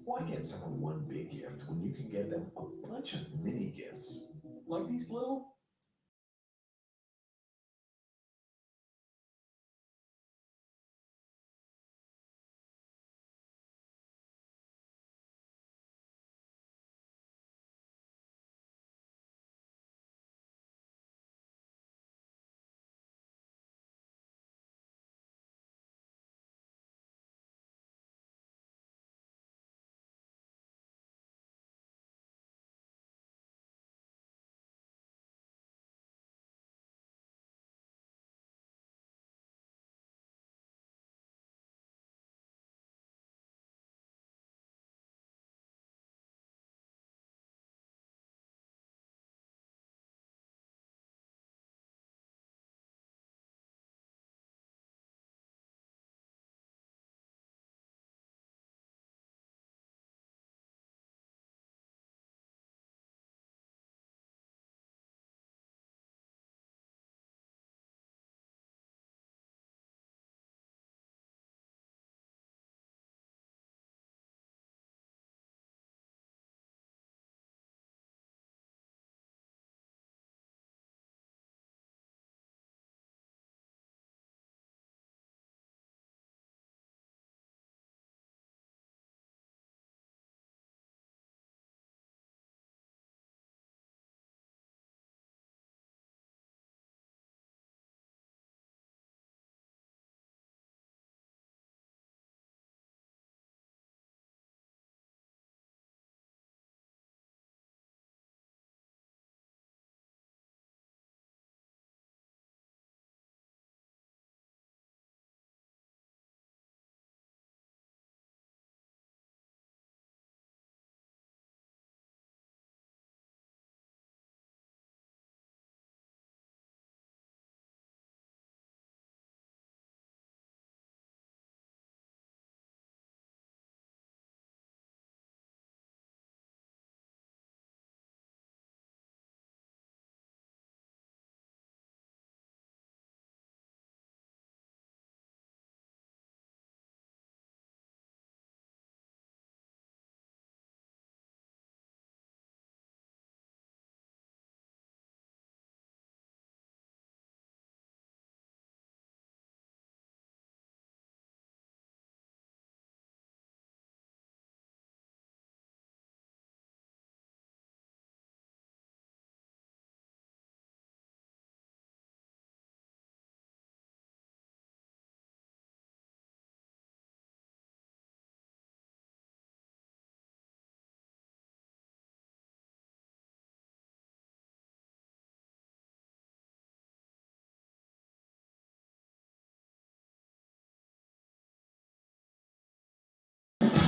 Why get someone one big gift when you can get them a bunch of mini gifts? Like these little.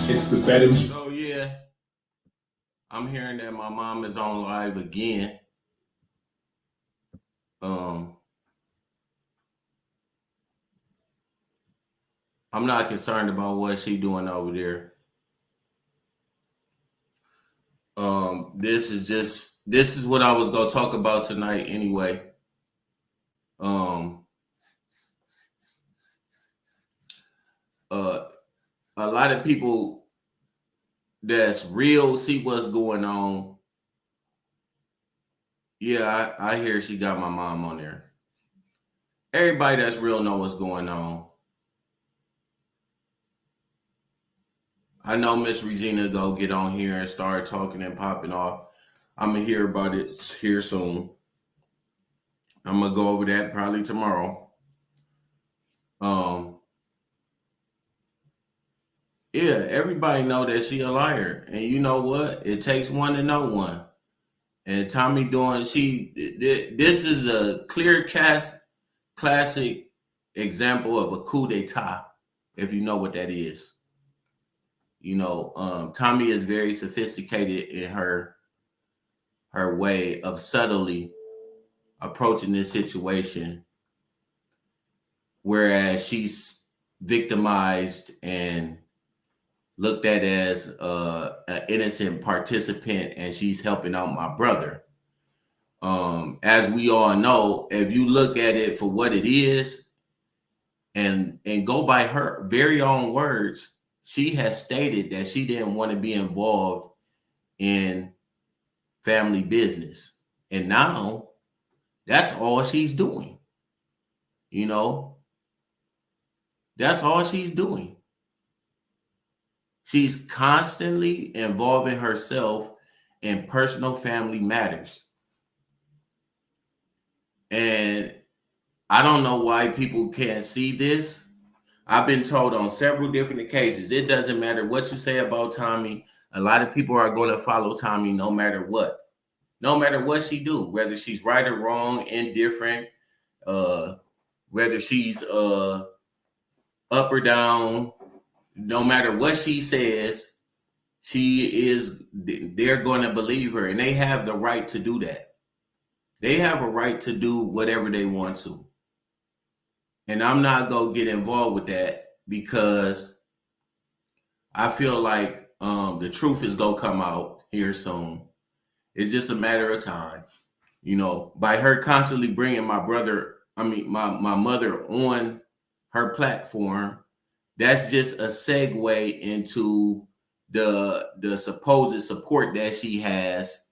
It's the betting. So yeah, I'm hearing that my mom is on live again. Um, I'm not concerned about what she doing over there. This is what I was gonna talk about tonight anyway. Um, uh, a lot of people that's real see what's going on. Yeah, I hear she got my mom on there. Everybody that's real know what's going on. I know Miss Regina go get on here and start talking and popping off. I'm gonna hear about it here soon. I'm gonna go over that probably tomorrow. Um, yeah, everybody know that she a liar, and you know what? It takes one to know one. And Tommy doing this is a clear cast classic example of a coup d'état, if you know what that is. Tommy is very sophisticated in her way of subtly approaching this situation, whereas she's victimized and looked at as an innocent participant, and she's helping out my brother. As we all know, if you look at it for what it is, and go by her very own words, she has stated that she didn't want to be involved in family business. And now that's all she's doing. You know, that's all she's doing. She's constantly involving herself in personal family matters. And I don't know why people can't see this. I've been told on several different occasions, it doesn't matter what you say about Tommy. A lot of people are going to follow Tommy no matter what. No matter what she do, whether she's right or wrong, indifferent, uh, whether she's up or down, no matter what she says, they're going to believe her, and they have the right to do that. They have a right to do whatever they want to. And I'm not going to get involved with that because I feel like the truth is going to come out here soon. It's just a matter of time. You know, by her constantly bringing my mother on her platform, that's just a segue into the supposed support that she has,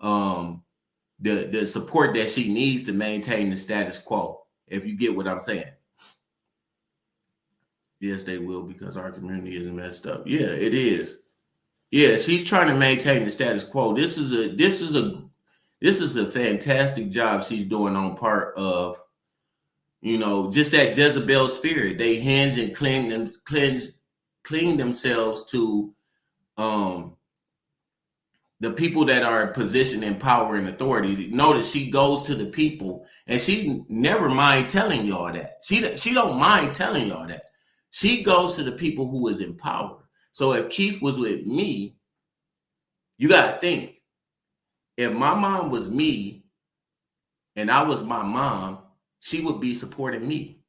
the support that she needs to maintain the status quo, if you get what I'm saying. Yes, they will, because our community is messed up. Yeah, it is. Yeah, she's trying to maintain the status quo. This is a fantastic job she's doing on part of, you know, just that Jezebel spirit. They hinge and cling themselves to the people that are in position in power and authority. Notice she goes to the people, and she never mind telling y'all that. She don't mind telling y'all that. She goes to the people who is in power. So if Keith was with me, you gotta think, if my mom was me and I was my mom, she would be supporting me.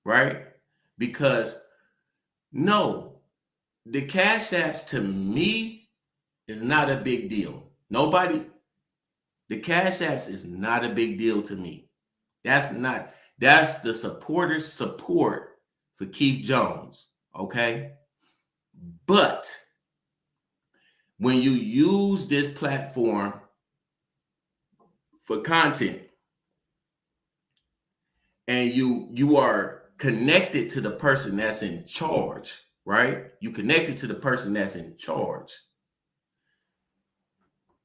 Right? Because no, the cash apps to me is not a big deal. The cash apps is not a big deal to me. That's the supporters' support for Keith Jones. Okay. But when you use this platform for content and you are connected to the person that's in charge, right? You connected to the person that's in charge.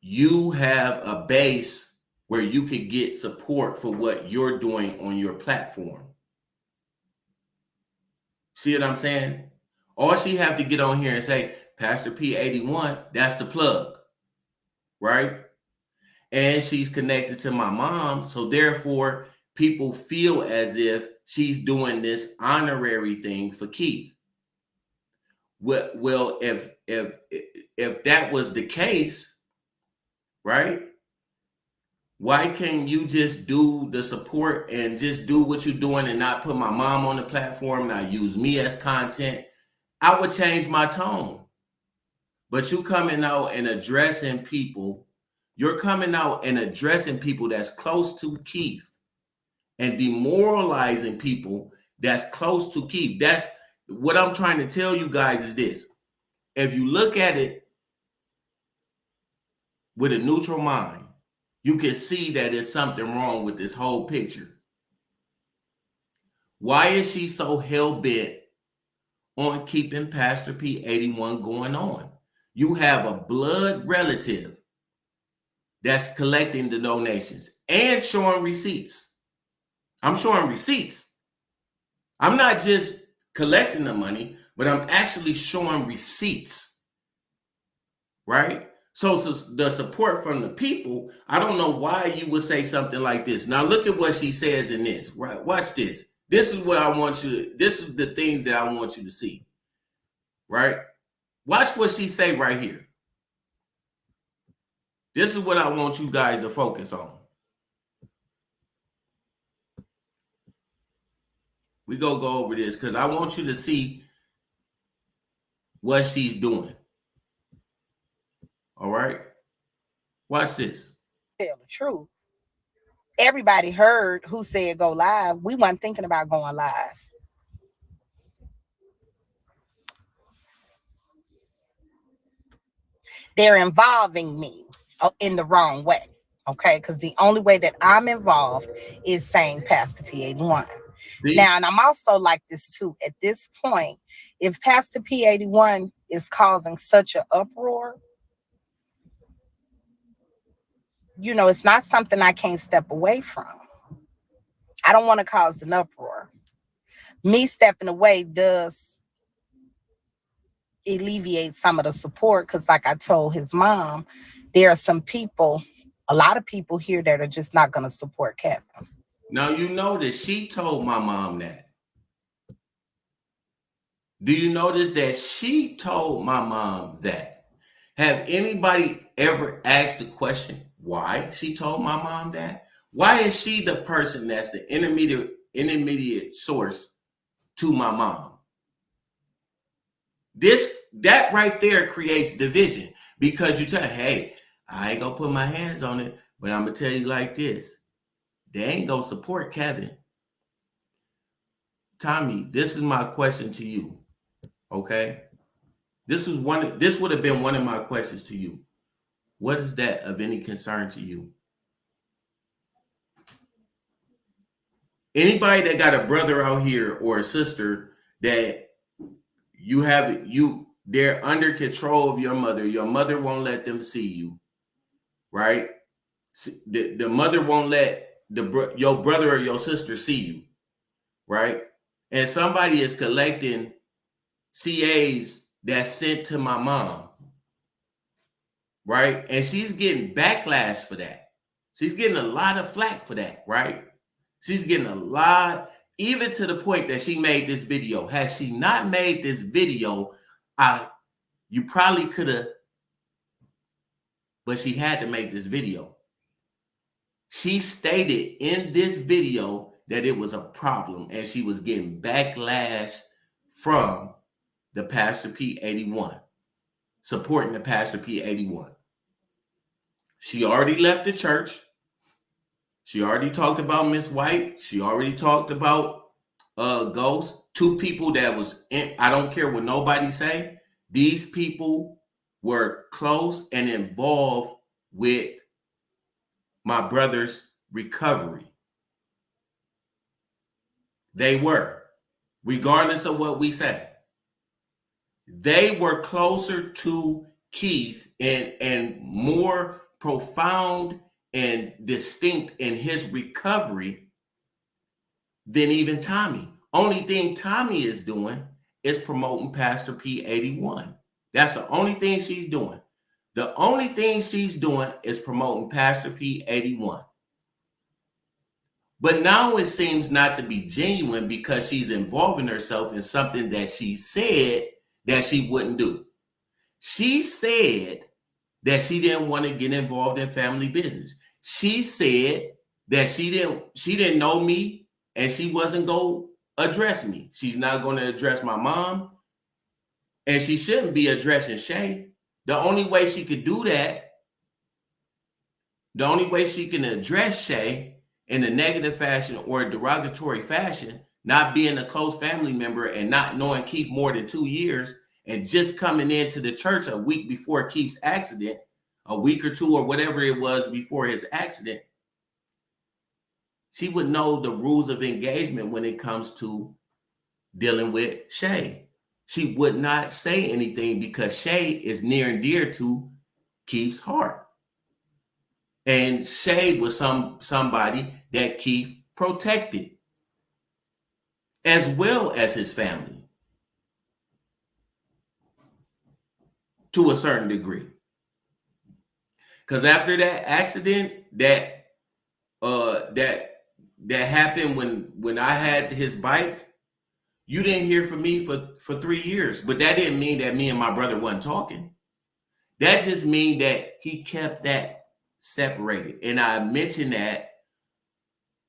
You have a base where you can get support for what you're doing on your platform. See what I'm saying? All she have to get on here and say, Pastor P81, that's the plug, right? And she's connected to my mom, so therefore people feel as if she's doing this honorary thing for Keith. Well, if that was the case, right? Why can't you just do the support and just do what you're doing and not put my mom on the platform, not use me as content? I would change my tone. But you coming out and addressing people, you're coming out and addressing people that's close to Keith and demoralizing people that's close to Keith. That's what I'm trying to tell you guys is this. If you look at it with a neutral mind, you can see that there's something wrong with this whole picture. Why is she so hell-bent on keeping Pastor P81 going on? You have a blood relative that's collecting the donations and showing receipts. I'm showing receipts. I'm not just collecting the money, but I'm actually showing receipts, right? So the support from the people, I don't know why you would say something like this. Now look at what she says in this, right? Watch this. This is what I want you to, this is the things that I want you to see, right? Watch what she say right here. This is what I want you guys to focus on. We go over this because I want you to see what she's doing. All right? Watch this. Tell the truth. Everybody heard who said go live. We weren't thinking about going live. They're involving me in the wrong way. Okay, because the only way that I'm involved is saying Pastor P81. See? Now, and I'm also like this too. At this point, if Pastor P81 is causing such an uproar, it's not something I can't step away from. I don't want to cause an uproar. Me stepping away does alleviate some of the support because, like I told his mom, there are some people, a lot of people here that are just not going to support Kevin. Now, you know that she told my mom that. Do you notice that she told my mom that? Have anybody ever asked the question why she told my mom that? Why is she the person that's the intermediate source to my mom? That right there creates division because you tell her, hey, I ain't gonna put my hands on it, but I'm gonna tell you like this. They ain't gonna support Kevin. Tommy, this is my question to you. Okay? This would have been one of my questions to you. What is that of any concern to you? Anybody that got a brother out here or a sister that they're under control of your mother won't let them see you, right? The mother won't let your brother or your sister see you, right? And somebody is collecting CAs that's sent to my mom, right? And she's getting backlash for that. She's getting a lot of flack for that, right? She's getting a lot, even to the point that she made this video. Had she not made this video, you probably could have, but she had to make this video. She stated in this video that it was a problem and she was getting backlash from the Pastor P81, supporting the Pastor P81. She already left the church. She already talked about Miss White. She already talked about Ghost. Two people that was in, I don't care what nobody say. These people were close and involved with my brother's recovery. They were, regardless of what we say. They were closer to Keith and more profound and distinct in his recovery than even Tommy. Only thing Tommy is doing is promoting Pastor P81. That's the only thing she's doing. The only thing she's doing is promoting Pastor P81. But now it seems not to be genuine because she's involving herself in something that she said that she wouldn't do. She said that she didn't want to get involved in family business. She said that she didn't know me and she wasn't going to address me. She's not going to address my mom and she shouldn't be addressing Shay. The only way she could do that, the only way she can address Shay in a negative fashion or a derogatory fashion, not being a close family member and not knowing Keith more than 2 years and just coming into the church a week before Keith's accident, a week or two or whatever it was before his accident, she would know the rules of engagement when it comes to dealing with Shay. She would not say anything because Shay is near and dear to Keith's heart. And Shay was somebody that Keith protected, as well as his family, to a certain degree. Because after that accident that happened when I had his bike, you didn't hear from me for 3 years. But that didn't mean that me and my brother wasn't talking. That just means that he kept that separated. And I mentioned that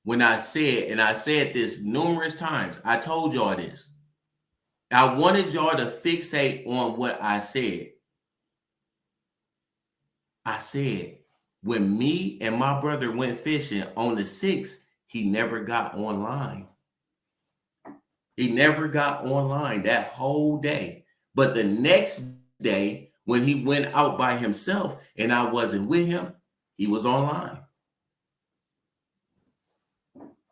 when I said this numerous times. I told y'all this. I wanted y'all to fixate on what I said. I said, when me and my brother went fishing on the 6th, he never got online. He never got online that whole day. But the next day, when he went out by himself and I wasn't with him, he was online.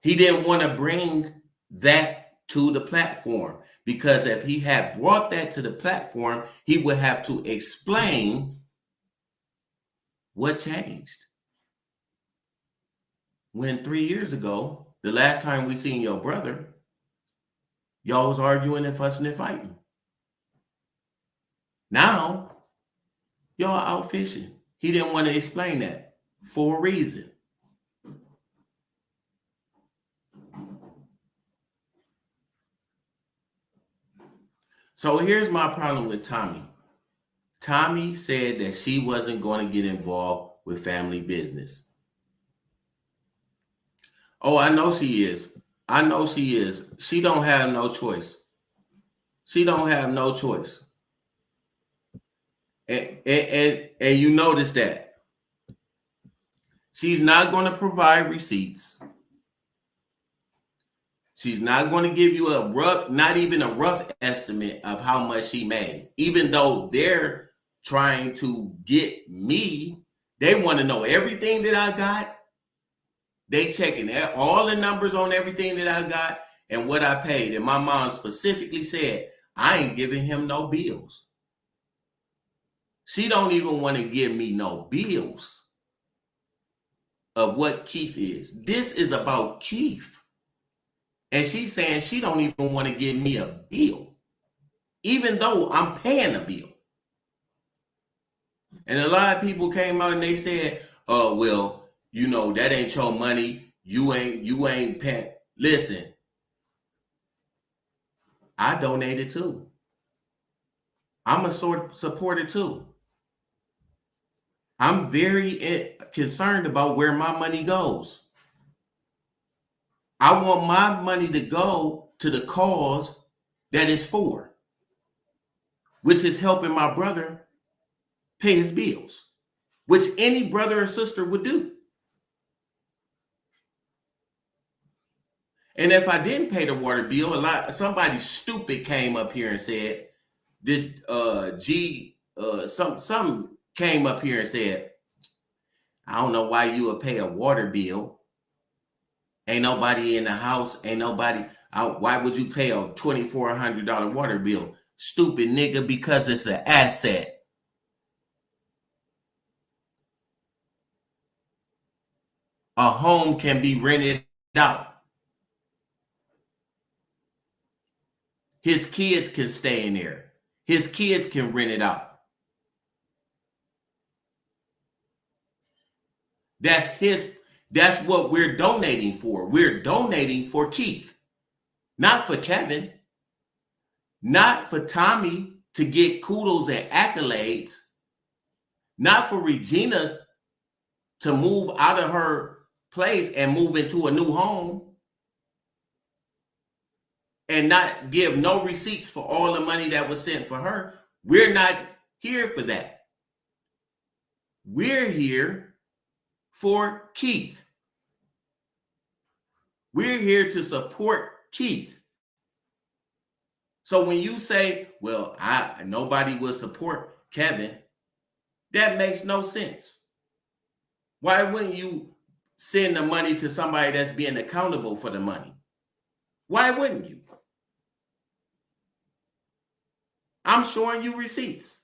He didn't want to bring that to the platform, because if he had brought that to the platform, he would have to explain what changed. When 3 years ago, the last time we seen your brother, y'all was arguing and fussing and fighting. Now, y'all out fishing. He didn't want to explain that for a reason. So here's my problem with Tommy. Tommy said that she wasn't going to get involved with family business. Oh, I know she is. I know she is. She don't have no choice. She don't have no choice. And you notice that she's not going to provide receipts. She's not going to give you a rough, not even a rough estimate of how much she made. Even though they're trying to get me, they want to know everything that I got. They checking all the numbers on everything that I got and what I paid. And my mom specifically said, I ain't giving him no bills. She don't even want to give me no bills of what Keith is. This is about Keith. And she's saying she don't even want to give me a bill, even though I'm paying a bill. And a lot of people came out and they said, oh, well, you know, that ain't your money. You ain't paying. Listen, I donated too. I'm a supporter too. I'm very concerned about where my money goes. I want my money to go to the cause that it's for, which is helping my brother pay his bills, which any brother or sister would do. And if I didn't pay the water bill, somebody stupid came up here and said, this some came up here and said, I don't know why you would pay a water bill. Ain't nobody in the house. Ain't nobody out. Why would you pay a $2,400 water bill? Stupid nigga, because it's an asset. A home can be rented out. His kids can stay in there. His kids can rent it out. That's what we're donating for. We're donating for Keith, not for Kevin, not for Tommy to get kudos and accolades, not for Regina to move out of her place and move into a new home and not give no receipts for all the money that was sent for her. We're not here for that. We're here for Keith. We're here to support Keith. So when you say, well, nobody will support Kevin, that makes no sense. Why wouldn't you send the money to somebody that's being accountable for the money? Why wouldn't you? I'm showing you receipts.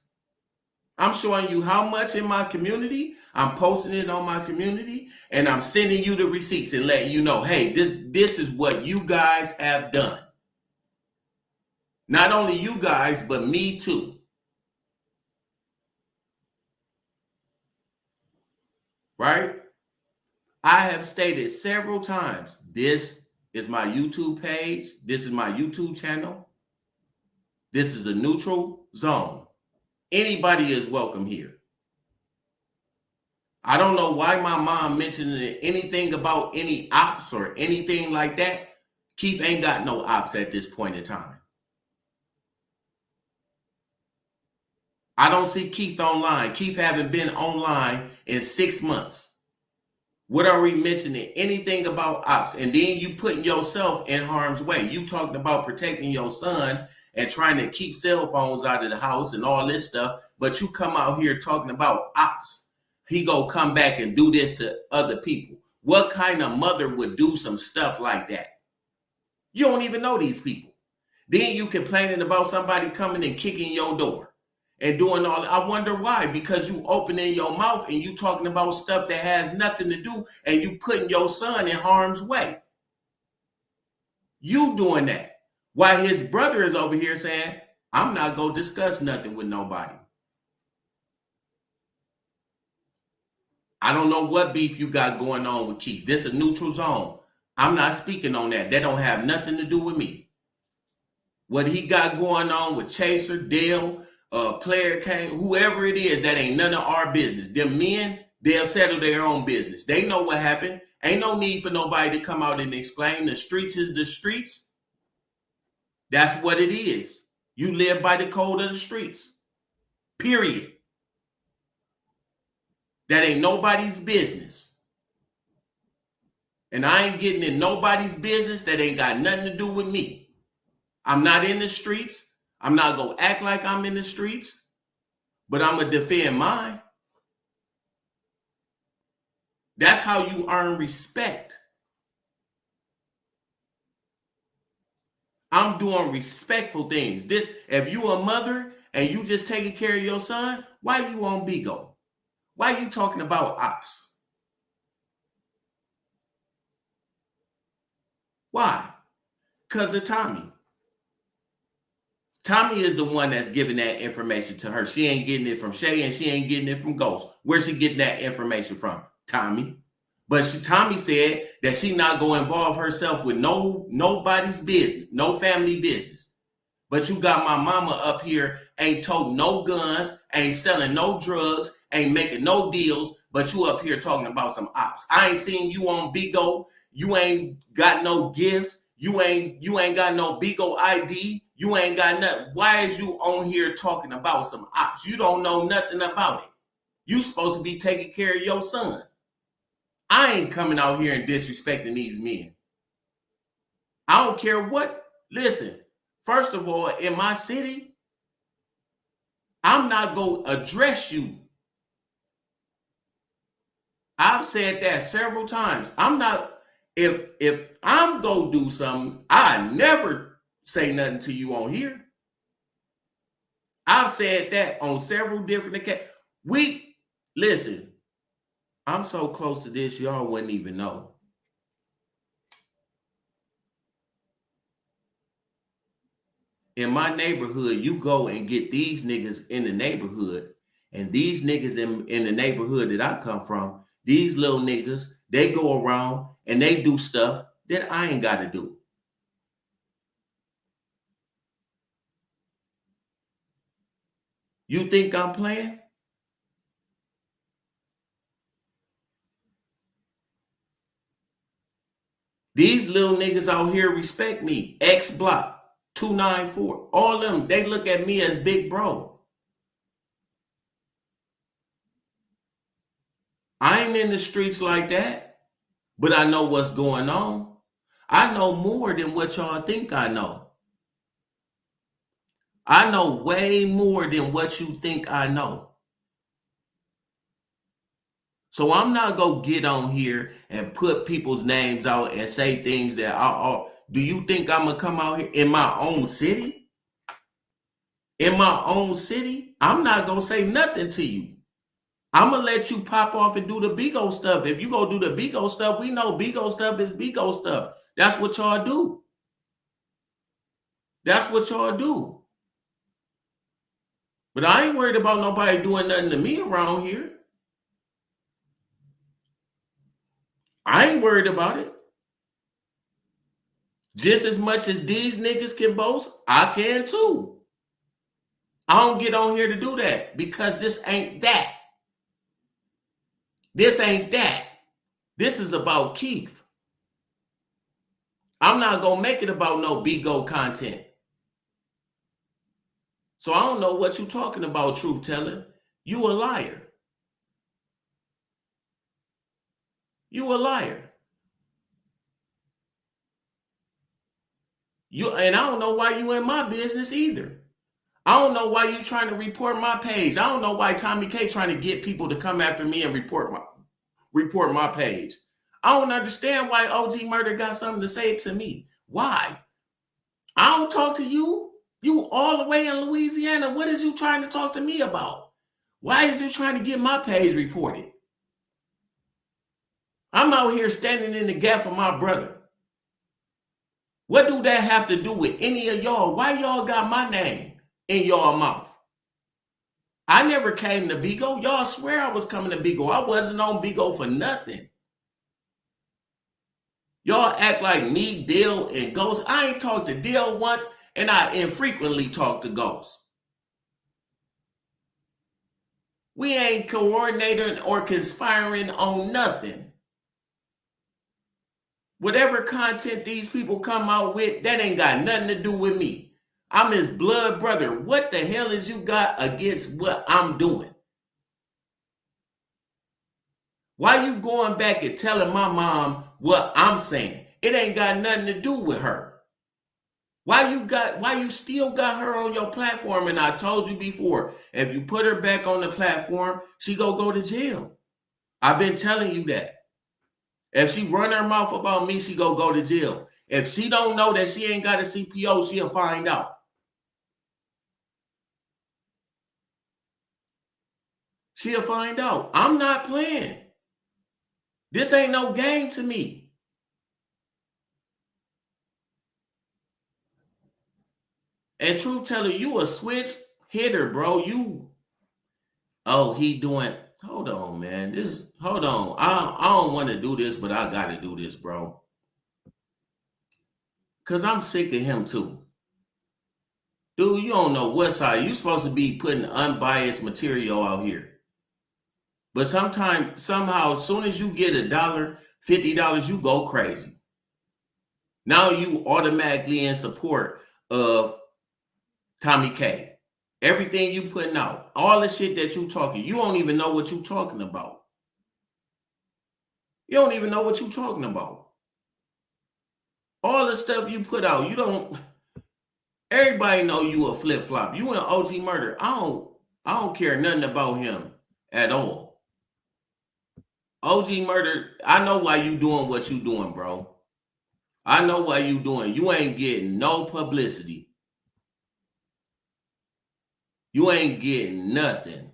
I'm showing you how much in my community. I'm posting it on my community, and I'm sending you the receipts and letting you know, hey, this is what you guys have done. Not only you guys, but me too. Right? I have stated several times, this is my YouTube page. This is my YouTube channel. This is a neutral zone. Anybody is welcome here. I don't know why my mom mentioned anything about any ops or anything like that. Keith ain't got no ops at this point in time. I don't see Keith online. Keith haven't been online in 6 months. What are we mentioning? Anything about ops? And then you putting yourself in harm's way. You talking about protecting your son, and trying to keep cell phones out of the house and all this stuff, but you come out here talking about ops. He gonna come back and do this to other people. What kind of mother would do some stuff like that? You don't even know these people. Then you complaining about somebody coming and kicking your door and doing all. I wonder why. Because you opening your mouth and you talking about stuff that has nothing to do, and you putting your son in harm's way. You doing that while his brother is over here saying, I'm not gonna discuss nothing with nobody. I don't know what beef you got going on with Keith. This is a neutral zone. I'm not speaking on that. That don't have nothing to do with me. What he got going on with Chaser, Dale, Player Kane, whoever it is, that ain't none of our business. Them men, they'll settle their own business. They know what happened. Ain't no need for nobody to come out and explain. The streets is the streets. That's what it is. You live by the code of the streets. Period. That ain't nobody's business. And I ain't getting in nobody's business that ain't got nothing to do with me. I'm not in the streets. I'm not going to act like I'm in the streets, but I'm going to defend mine. That's how you earn respect. I'm doing respectful things. If you a mother and you just taking care of your son, why you on Bigo? Why you talking about ops? Why? Because of Tommy. Tommy is the one that's giving that information to her. She ain't getting it from Shay, and she ain't getting it from Ghost. Where's she getting that information from? Tommy. But Tommy said that she not going to involve herself with nobody's business, no family business. But you got my mama up here, ain't toting no guns, ain't selling no drugs, ain't making no deals, but you up here talking about some ops. I ain't seen you on Bigo. You ain't got no gifts. You ain't got no Bigo ID. You ain't got nothing. Why is you on here talking about some ops? You don't know nothing about it. You supposed to be taking care of your son. I ain't coming out here and disrespecting these men. I don't care what. Listen, first of all, in my city, I'm not going to address you. I've said that several times. I'm not, if I'm going to do something, I never say nothing to you on here. I've said that on several different occasions. Listen, I'm so close to this, y'all wouldn't even know. In my neighborhood, you go and get these niggas in the neighborhood, and these niggas in the neighborhood that I come from, these little niggas, they go around and they do stuff that I ain't got to do. You think I'm playing? These little niggas out here respect me. X Block, 294, all of them, they look at me as big bro. I ain't in the streets like that, but I know what's going on. I know more than what y'all think I know. I know way more than what you think I know. So I'm not going to get on here and put people's names out and say things that are. Do you think I'm going to come out here in my own city? In my own city? I'm not going to say nothing to you. I'm going to let you pop off and do the Bigo stuff. If you go do the Bigo stuff, we know Bigo stuff is Bigo stuff. That's what y'all do. That's what y'all do. But I ain't worried about nobody doing nothing to me around here. I ain't worried about it. Just as much as these niggas can boast, I can too. I don't get on here to do that because this ain't that. This ain't that. This is about Keith. I'm not going to make it about no Bigo content. So I don't know what you're talking about, truth teller. You a liar. You a liar. And I don't know why you in my business either. I don't know why you trying to report my page. I don't know why Tommy K trying to get people to come after me and report my page. I don't understand why OG Murder got something to say to me. Why? I don't talk to you. You all the way in Louisiana. What is you trying to talk to me about? Why is you trying to get my page reported? I'm out here standing in the gap for my brother. What do that have to do with any of y'all? Why y'all got my name in y'all mouth? I never came to Bigo. Y'all swear I was coming to Bigo. I wasn't on Bigo for nothing. Y'all act like me, Dill, and Ghost. I ain't talked to Dill once, and I infrequently talk to Ghost. We ain't coordinating or conspiring on nothing. Whatever content these people come out with, that ain't got nothing to do with me. I'm his blood brother. What the hell is you got against what I'm doing? Why you going back and telling my mom what I'm saying? It ain't got nothing to do with her. Why you still got her on your platform? And I told you before, if you put her back on the platform, she go to jail. I've been telling you that. If she run her mouth about me, she go to jail. If she don't know that she ain't got a CPO, she'll find out. She'll find out. I'm not playing. This ain't no game to me. And truth teller, you a switch hitter, bro. He doing, hold on, man. Hold on. I don't want to do this, but I got to do this, bro. Because I'm sick of him too. Dude, you don't know what side. You supposed to be putting unbiased material out here. But somehow, as soon as you get $1, $50, you go crazy. Now you automatically in support of Tommy K. Everything you putting out, all the shit that you talking, you don't even know what you talking about. You don't even know what you talking about. All the stuff you put out, everybody know you a flip-flop. You an OG Murder. I don't care nothing about him at all. OG Murder, I know why you doing what you doing, bro. I know why you doing. You ain't getting no publicity. You ain't getting nothing.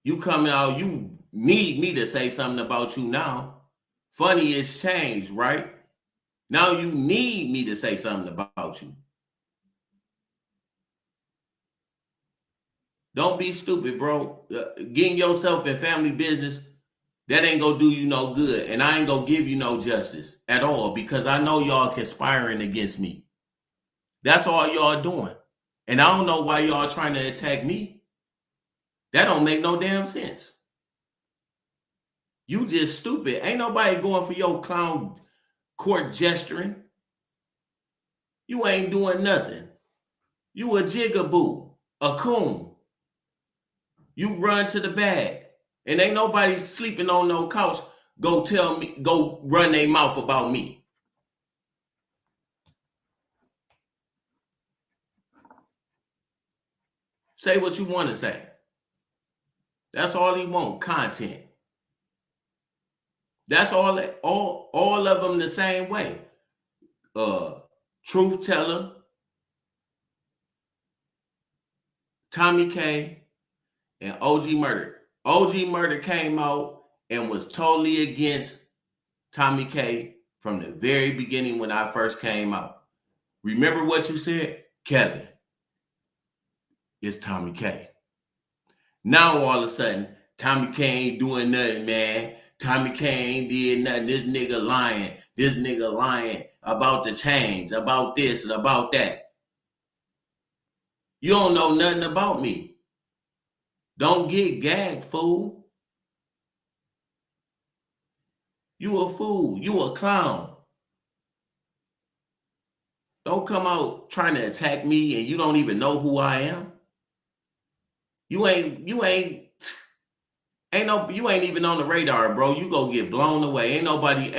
You coming out, you need me to say something about you now. Funny is change, right? Now you need me to say something about you. Don't be stupid, bro. Getting yourself in family business, that ain't gonna do you no good. And I ain't gonna give you no justice at all because I know y'all conspiring against me. That's all y'all doing. And I don't know why y'all trying to attack me. That don't make no damn sense. You just stupid. Ain't nobody going for your clown court gesturing. You ain't doing nothing. You a jigaboo, a coon. You run to the bag. And ain't nobody sleeping on no couch go run their mouth about me. Say what you want to say. That's all he want, content. That's all of them the same way. Truth teller, Tommy K, and OG Murder. OG Murder came out and was totally against Tommy K from the very beginning when I first came out. Remember what you said? Kevin, it's Tommy K. Now all of a sudden, Tommy K ain't doing nothing, man. Tommy K ain't did nothing. This nigga lying. This nigga lying about the change, about this and about that. You don't know nothing about me. Don't get gagged, fool. You a fool. You a clown. Don't come out trying to attack me and you don't even know who I am. You ain't even on the radar, bro. You go get blown away. Ain't nobody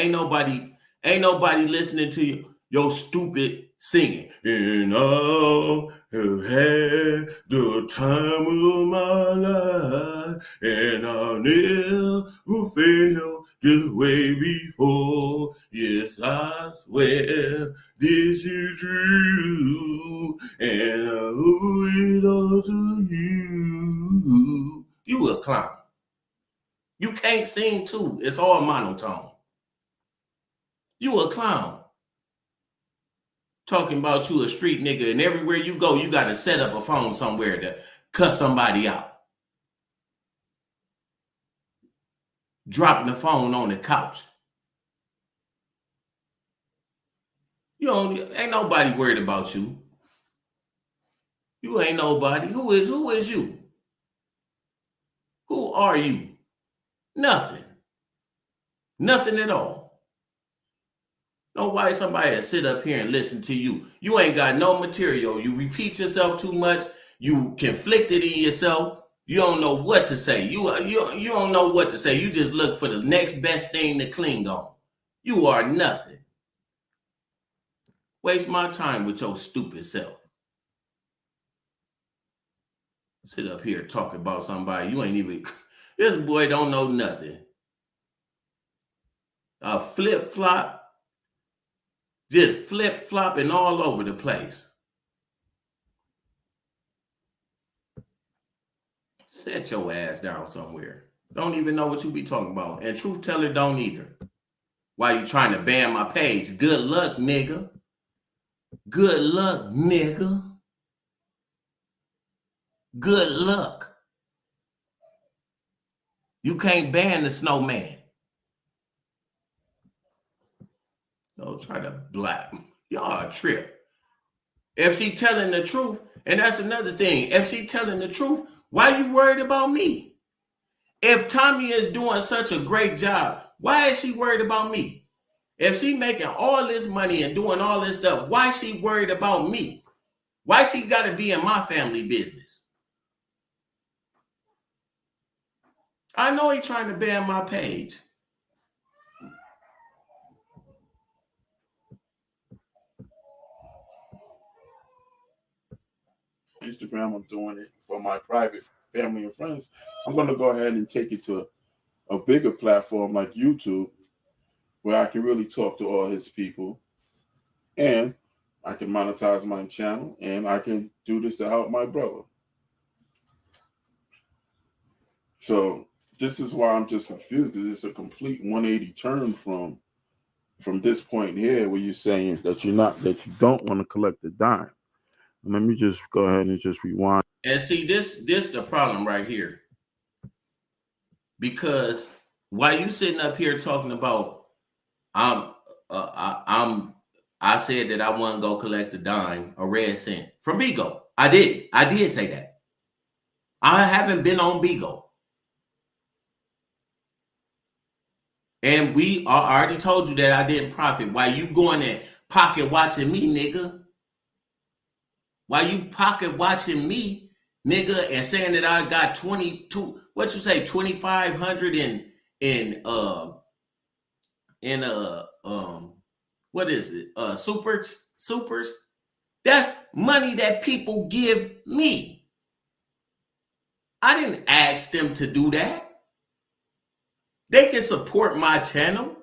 listening to you. Your stupid singing. And I have had the time of my life, and I never felt this way before. Yes, I swear this is true, and I owe it all to you. You a clown. You can't sing too. It's all monotone. You a clown. Talking about you a street nigga, and everywhere you go, you got to set up a phone somewhere to cut somebody out. Dropping the phone on the couch. Ain't nobody worried about you. You ain't nobody. Who is you? Who are you? Nothing. Nothing at all. Nobody, somebody that sit up here and listen to you. You ain't got no material. You repeat yourself too much. You conflicted in yourself. You don't know what to say. You don't know what to say. You just look for the next best thing to cling on. You are nothing. Waste my time with your stupid self. Sit up here talking about somebody. You ain't even, this boy don't know nothing. A flip-flop. Just flip-flopping all over the place. Set your ass down somewhere. Don't even know what you be talking about. And truth teller don't either. Why you trying to ban my page? Good luck, nigga. Good luck, nigga. Good luck. You can't ban the snowman. Don't try to black. Y'all a trip. If she telling the truth, and that's another thing. If she telling the truth, why you worried about me? If Tommy is doing such a great job, why is she worried about me? If she making all this money and doing all this stuff, why is she worried about me? Why she got to be in my family business? I know he trying to ban my page. Instagram, I'm doing it for my private family and friends. I'm going to go ahead and take it to a bigger platform like YouTube, where I can really talk to all his people, and I can monetize my channel, and I can do this to help my brother. So this is why I'm just confused. It's a complete 180 turn from this point here, where you're saying that you don't want to collect the dime. Let me just go ahead and just rewind. And see, this the problem right here. Because while you sitting up here talking about I said that I wasn't gonna collect a dime, a red cent from Bigo. I did say that. I haven't been on Bigo. And I already told you that I didn't profit. Why you going and pocket watching me, nigga? Why you pocket watching me, nigga, and saying that I got 22, what you say, 2,500 what is it? Supers? That's money that people give me. I didn't ask them to do that. They can support my channel.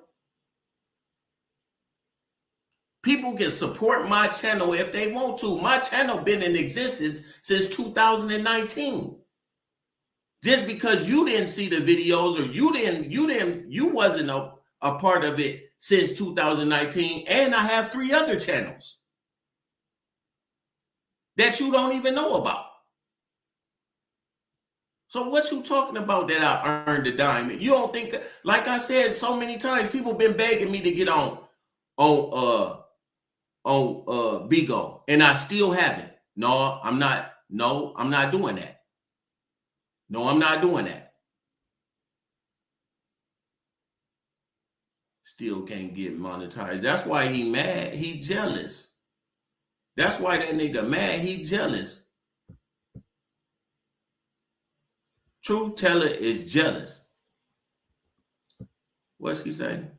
People can support my channel if they want to. My channel been in existence since 2019. Just because you didn't see the videos, or you wasn't a part of it since 2019, and I have 3 other channels that you don't even know about. So what you talking about that I earned a dime? You don't think, like I said so many times, people been begging me to get on Bigo, and I still haven't. No, I'm not doing that. No, I'm not doing that. Still can't get monetized. That's why he mad. He jealous. That's why that nigga mad. He jealous. Truth teller is jealous. What's he saying?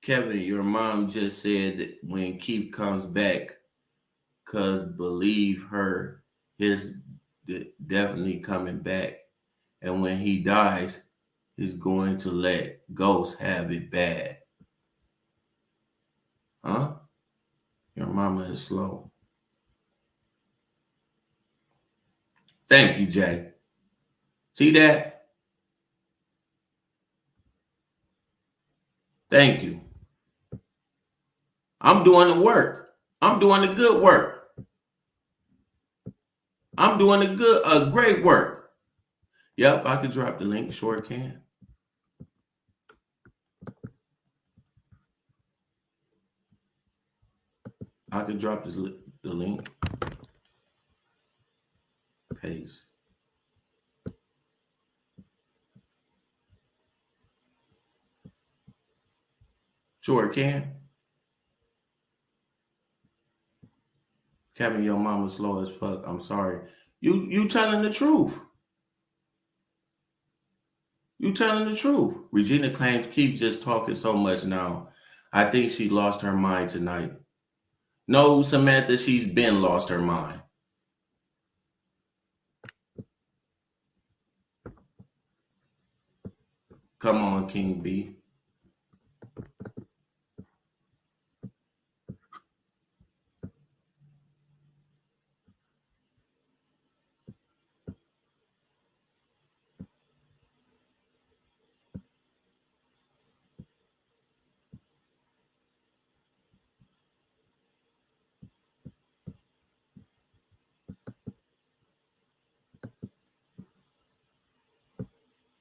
Kevin, your mom just said that when Keith comes back, cause believe her, his definitely coming back. And when he dies, he's going to let ghosts have it bad. Huh? Your mama is slow. Thank you, Jay. See that? Thank you. I'm doing the work. I'm doing the good work. I'm doing a great work. Yep, I can drop the link. Sure can. I can drop the link. Paste. Sure can. Kevin, your mama's slow as fuck. I'm sorry. You telling the truth. You telling the truth. Regina claims keeps just talking so much now. I think she lost her mind tonight. No, Samantha, she's been lost her mind. Come on, King B.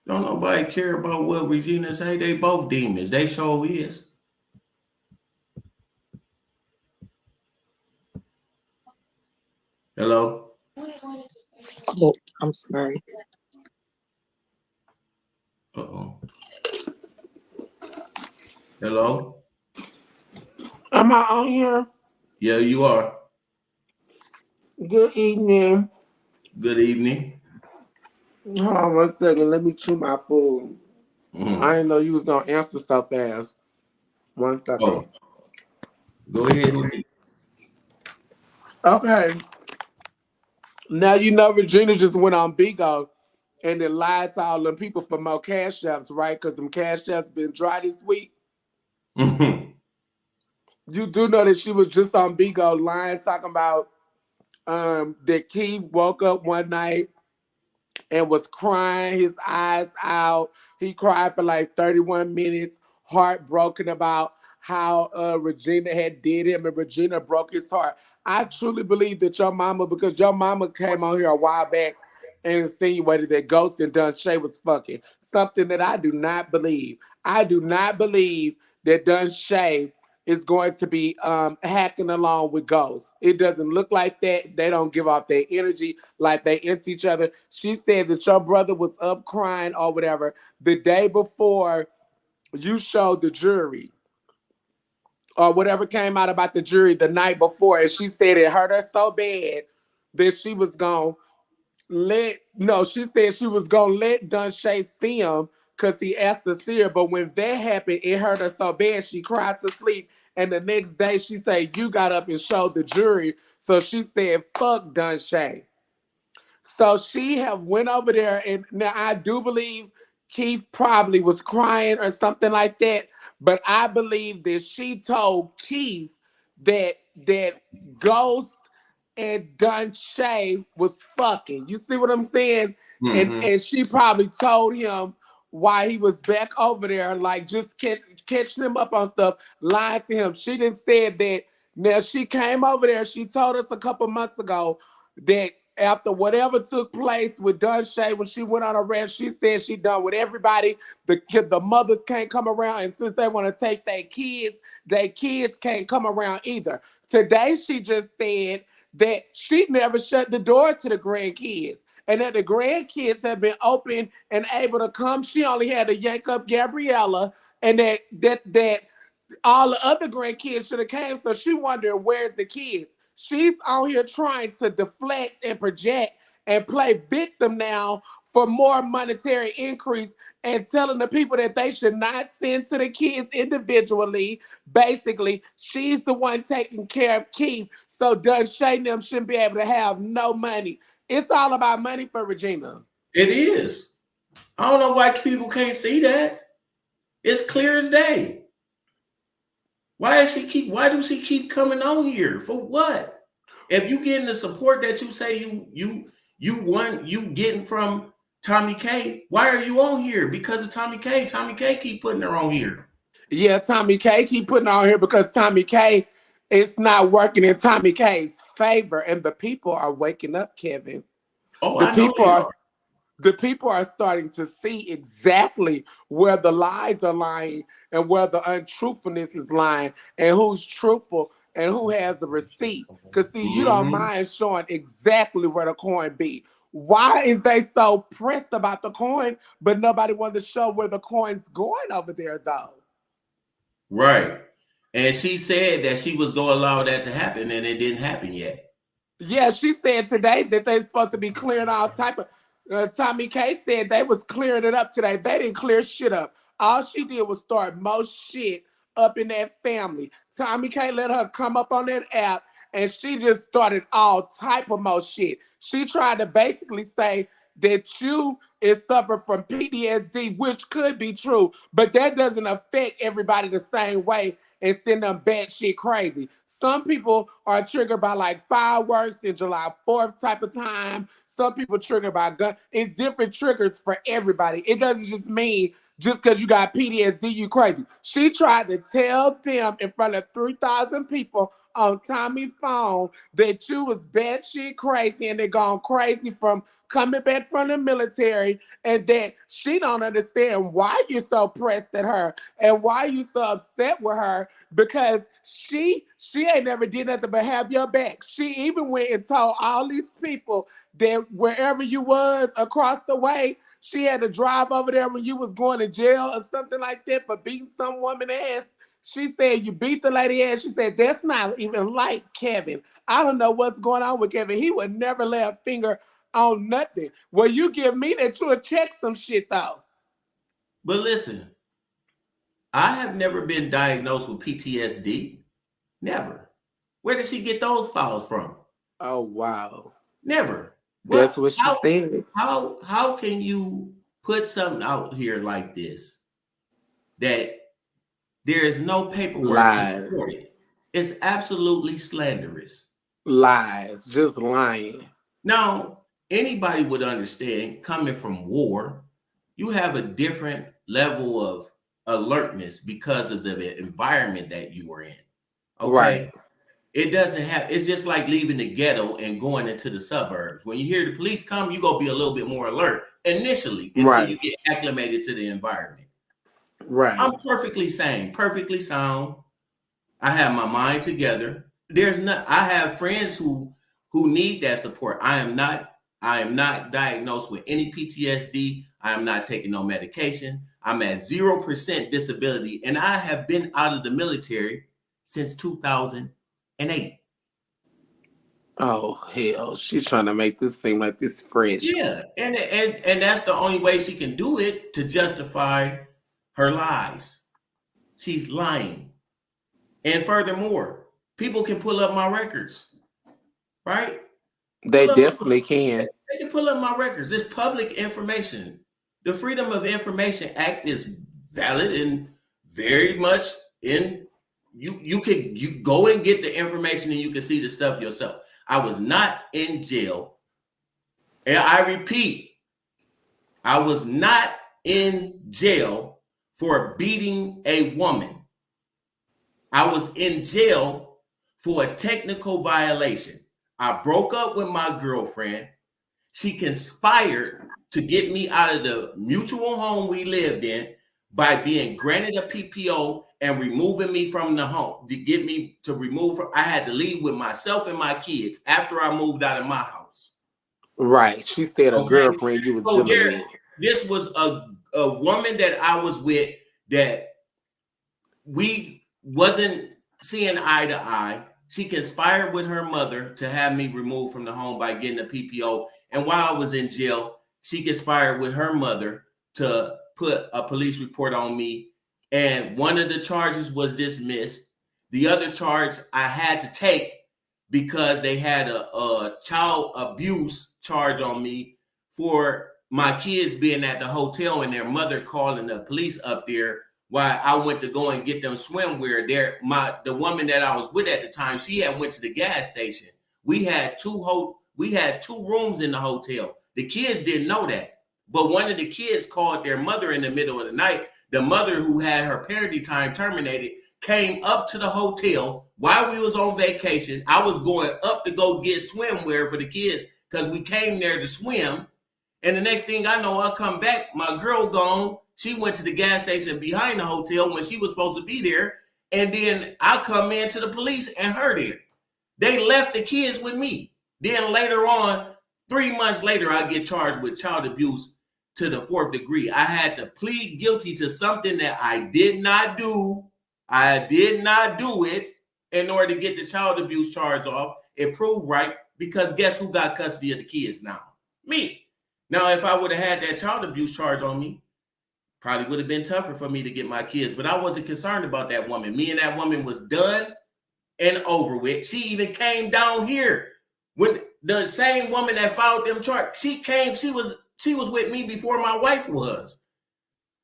Don't nobody care about what Regina say. They both demons. They show is. Hello? Oh, I'm sorry. Uh-oh. Hello? Am I on here? Yeah, you are. Good evening. Good evening. Hold on 1 second. Let me chew my food. Mm-hmm. I didn't know you was gonna answer so fast. 1 second. Oh, go ahead and eat. Okay. Now you know Regina just went on Bigo and then lied to all them people for more cash apps, right? Because them cash apps been dry this week. Mm-hmm. You do know that she was just on Bigo lying, talking about that Keith woke up one night and was crying his eyes out. He cried for like 31 minutes, heartbroken about how Regina had did him, and Regina broke his heart. I truly believe that your mama, because your mama came on here a while back and insinuated that Ghost and Dun Shay was fucking. Something that I do not believe. I do not believe that Dun Shay is going to be hacking along with Ghost. It doesn't look like that. They don't give off their energy like they into each other. She said that your brother was up crying or whatever the day before you showed the jury or whatever came out about the jury the night before. And she said it hurt her so bad that she was going she said she was gonna let Dun Shay see him because he asked to see her. But when that happened, it hurt her so bad she cried to sleep. And the next day she said, you got up and showed the jury. So she said, fuck Dun Shay. So she have went over there, and now I do believe Keith probably was crying or something like that. But I believe that she told Keith that Ghost and Dun Shay was fucking. You see what I'm saying? Mm-hmm. And she probably told him why he was back over there, like just catching him up on stuff, lying to him. She didn't say that. Now she came over there. She told us a couple months ago that after whatever took place with Dun Shay when she went on a rant, she said she done with everybody. The mothers can't come around, and since they want to take their kids can't come around either. Today she just said that she never shut the door to the grandkids and that the grandkids have been open and able to come. She only had to yank up Gabriella, and that all the other grandkids should have came. So she wondered where's the kids. She's on here trying to deflect and project and play victim now for more monetary increase and telling the people that they should not send to the kids individually. Basically, she's the one taking care of Keith, so Dunshay and them shouldn't be able to have no money. It's all about money for Regina. It is. I don't know why people can't see that. It's clear as day. Why do she keep coming on here? For what? If you getting the support that you say you getting from Tommy K, why are you on here? Because of Tommy K. Tommy K keep putting her on here. Yeah, Tommy K keep putting her on here because Tommy K, it's not working in Tommy K's favor, and the people are waking up, Kevin. Oh, The I know people they are. are. The people are starting to see exactly where the lies are lying and where the untruthfulness is lying and who's truthful and who has the receipt. Because, see, you don't mind showing exactly where the coin be. Why is they so pressed about the coin, but nobody wanted to show where the coin's going over there, though? Right. And she said that she was going to allow that to happen, and it didn't happen yet. Yeah, she said today that they're supposed to be clearing all type of. Tommy K said they was clearing it up today. They didn't clear shit up. All she did was start most shit up in that family. Tommy K let her come up on that app, and she just started all type of most shit. She tried to basically say that you is suffer from PTSD, which could be true, but that doesn't affect everybody the same way and send them bad shit crazy. Some people are triggered by like fireworks in July 4th type of time. Some people triggered by gun. It's different triggers for everybody. It doesn't just mean just because you got PTSD, you crazy. She tried to tell them in front of 3,000 people on Tommy's phone that you was batshit crazy and they're gone crazy from coming back from the military, and that she don't understand why you're so pressed at her and why you so upset with her, because she ain't never did nothing but have your back. She even went and told all these people that wherever you was across the way, she had to drive over there when you was going to jail or something like that for beating some woman ass. She said you beat the lady ass. She said that's not even like Kevin. I don't know what's going on with Kevin. He would never lay a finger on nothing. Well, you give me that you would check some shit though. But listen, I have never been diagnosed with PTSD. Never. Where did she get those files from? Oh wow. Never. That's what she said. How can you put something out here like this that there is no paperwork to support it? It's absolutely slanderous. Lies, just lying. Now, anybody would understand, coming from war, you have a different level of alertness because of the environment that you were in. Okay. Right. It doesn't have, it's just like leaving the ghetto and going into the suburbs. When you hear the police come, you're going to be a little bit more alert initially until you get acclimated to the environment. Right. I'm perfectly sane, perfectly sound. I have my mind together. I have friends who need that support. I am not diagnosed with any PTSD. I am not taking no medication. I'm at 0% disability, and I have been out of the military since 2008. Oh hell, she's trying to make this seem like this fresh. Yeah, and that's the only way she can do it, to justify her lies. She's lying. And furthermore, people can pull up my records, right? They definitely can. They can pull up my records. It's public information. The Freedom of Information Act is valid and very much in. You go and get the information and you can see the stuff yourself. I was not in jail. And I repeat, I was not in jail for beating a woman. I was in jail for a technical violation. I broke up with my girlfriend. She conspired to get me out of the mutual home we lived in by being granted a PPO and removing me from the home. To get me to remove her, I had to leave with myself and my kids after I moved out of my house. Right. She said a girlfriend you was dealing with. This was a woman that I was with that we wasn't seeing eye to eye. She conspired with her mother to have me removed from the home by getting a PPO. And while I was in jail, she conspired with her mother to put a police report on me. And one of the charges was dismissed. The other charge I had to take because they had a child abuse charge on me for my kids being at the hotel and their mother calling the police up there while I went to go and get them swimwear. The woman that I was with at the time, she had went to the gas station. We had two rooms in the hotel. The kids didn't know that, but one of the kids called their mother in the middle of the night. The mother, who had her parenting time terminated, came up to the hotel while we was on vacation. I was going up to go get swimwear for the kids because we came there to swim. And the next thing I know, I come back, my girl gone. She went to the gas station behind the hotel when she was supposed to be there. And then I come in to the police and her there. They left the kids with me. Then later on, 3 months later, I get charged with child abuse to the 4th degree. I had to plead guilty to something that I did not do. I did not do it in order to get the child abuse charge off. It proved right because guess who got custody of the kids now? Me. Now, if I would have had that child abuse charge on me, probably would have been tougher for me to get my kids. But I wasn't concerned about that woman. Me and that woman was done and over with. She even came down here when the same woman that filed them charges. She came. She was with me before my wife was,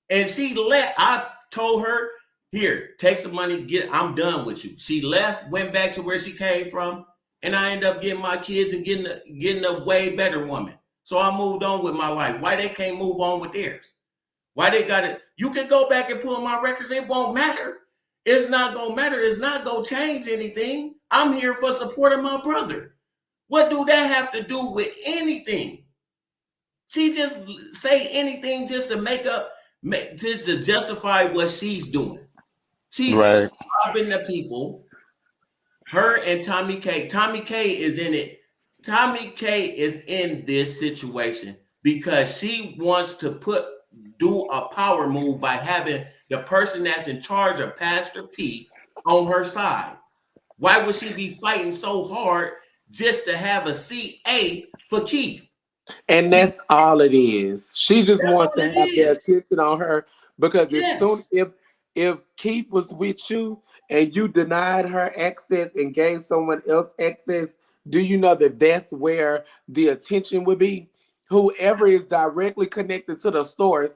and she left. I told her, "Here, take some money. I'm done with you." She left, went back to where she came from, and I ended up getting my kids and getting a way better woman. So I moved on with my life. Why they can't move on with theirs? Why they got it? You can go back and pull my records. It won't matter. It's not gonna matter. It's not gonna change anything. I'm here for support of my brother. What do that have to do with anything? She just say anything just to just to justify what she's doing. She's robbing the people. Her and Tommy K. Tommy K is in it. Tommy K is in this situation because she wants to do a power move by having the person that's in charge of Pastor P on her side. Why would she be fighting so hard just to have a CA for Keith? And that's all it is. She just wants to have their attention on her because as soon if Keith was with you and you denied her access and gave someone else access, do you know that that's where the attention would be? Whoever is directly connected to the source,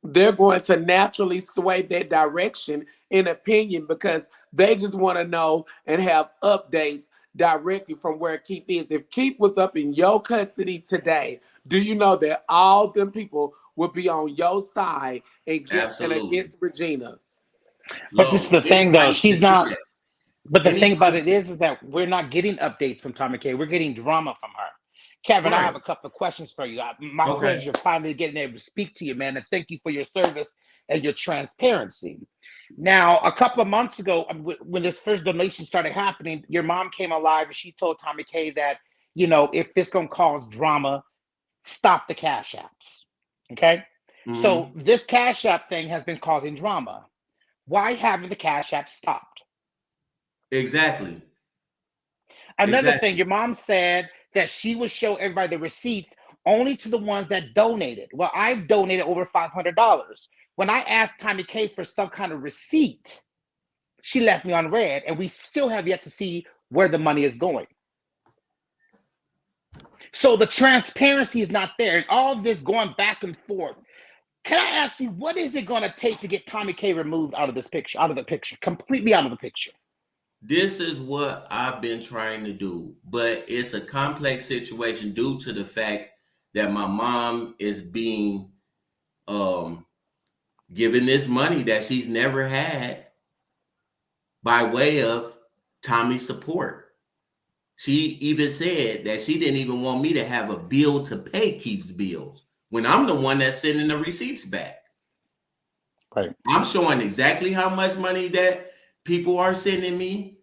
they're going to naturally sway that direction in opinion because they just want to know and have updates directly from where Keith is. If Keith was up in your custody today, do you know that all them people would be on your side and against Regina? But this is the thing, though. She's not. But the thing about it is that we're not getting updates from Tommy K. We're getting drama from her. Kevin, I have a couple of questions for you. My pleasure finally getting able to speak to you, man, and thank you for your service and your transparency. Now, a couple of months ago, when this first donation started happening, your mom came alive and she told Tommy K that, you know, if this going to cause drama, stop the Cash Apps. Okay? Mm-hmm. So this Cash App thing has been causing drama. Why haven't the Cash App stopped? Exactly. Another thing, your mom said that she would show everybody the receipts only to the ones that donated. Well, I've donated over $500. When I asked Tommy K for some kind of receipt, she left me on red, and we still have yet to see where the money is going. So the transparency is not there, and all this going back and forth. Can I ask you, what is it going to take to get Tommy K removed out of this picture, completely out of the picture? This is what I've been trying to do, but it's a complex situation due to the fact that my mom is being given this money that she's never had by way of Tommy's support. She even said that she didn't even want me to have a bill to pay Keith's bills when I'm the one that's sending the receipts back. Right. I'm showing exactly how much money that people are sending me,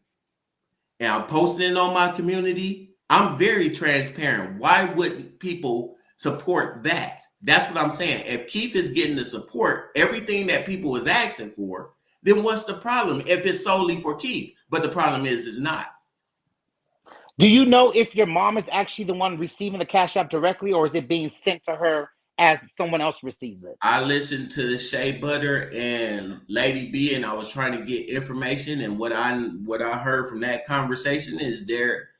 and I'm posting it on my community. I'm very transparent. Why wouldn't people support that? That's what I'm saying. If Keith is getting the support, everything that people is asking for, then what's the problem if it's solely for Keith? But the problem is it's not. Do you know if your mom is actually the one receiving the Cash App directly, or is it being sent to her as someone else receives it? I listened to the Shea Butter and Lady B, and I was trying to get information. And what I heard from that conversation is there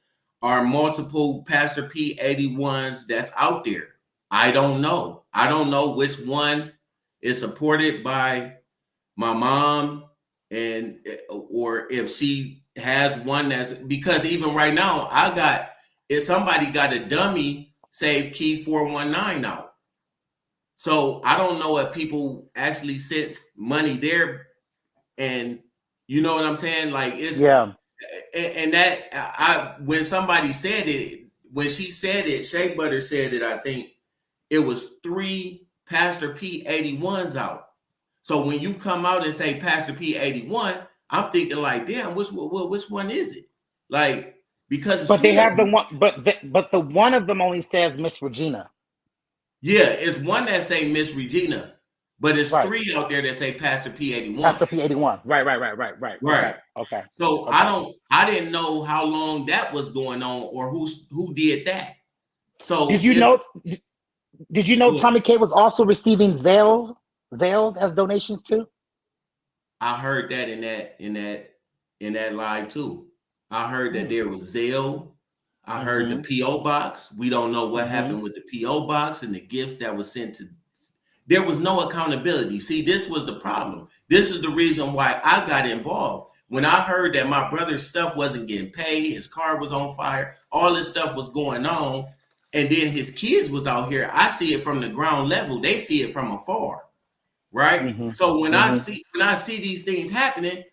are multiple Pastor P 81s that's out there. I don't know. I don't know which one is supported by my mom, and or if she has one that's, because even right now if somebody got a dummy Save Key 419 out. So I don't know if people actually sent money there, and you know what I'm saying? Like it's and that when somebody said it, when she said it, Shea Butter said it, I think it was 3 Pastor P 81s out. So when you come out and say Pastor P 81, I'm thinking like, damn, which one is it? Like, because it's But they 3 of have the them. one, but the one of them only says Miss Regina. Yeah, it's one that say Miss Regina, but it's Right. 3 out there that say Pastor P 81. Pastor P 81. Right. Okay. So I didn't know how long that was going on or who did that. So Did you know Tommy K was also receiving Zelle as donations too? I heard that in that live too. I heard that there was Zelle. I heard the P.O. box. We don't know what happened with the P.O. box and the gifts that was sent to. There was no accountability. See, this was the problem. This is the reason why I got involved. When I heard that my brother's stuff wasn't getting paid, his car was on fire, all this stuff was going on, and then his kids was out here, I see it from the ground level. They see it from afar, right? So when I see these things happening,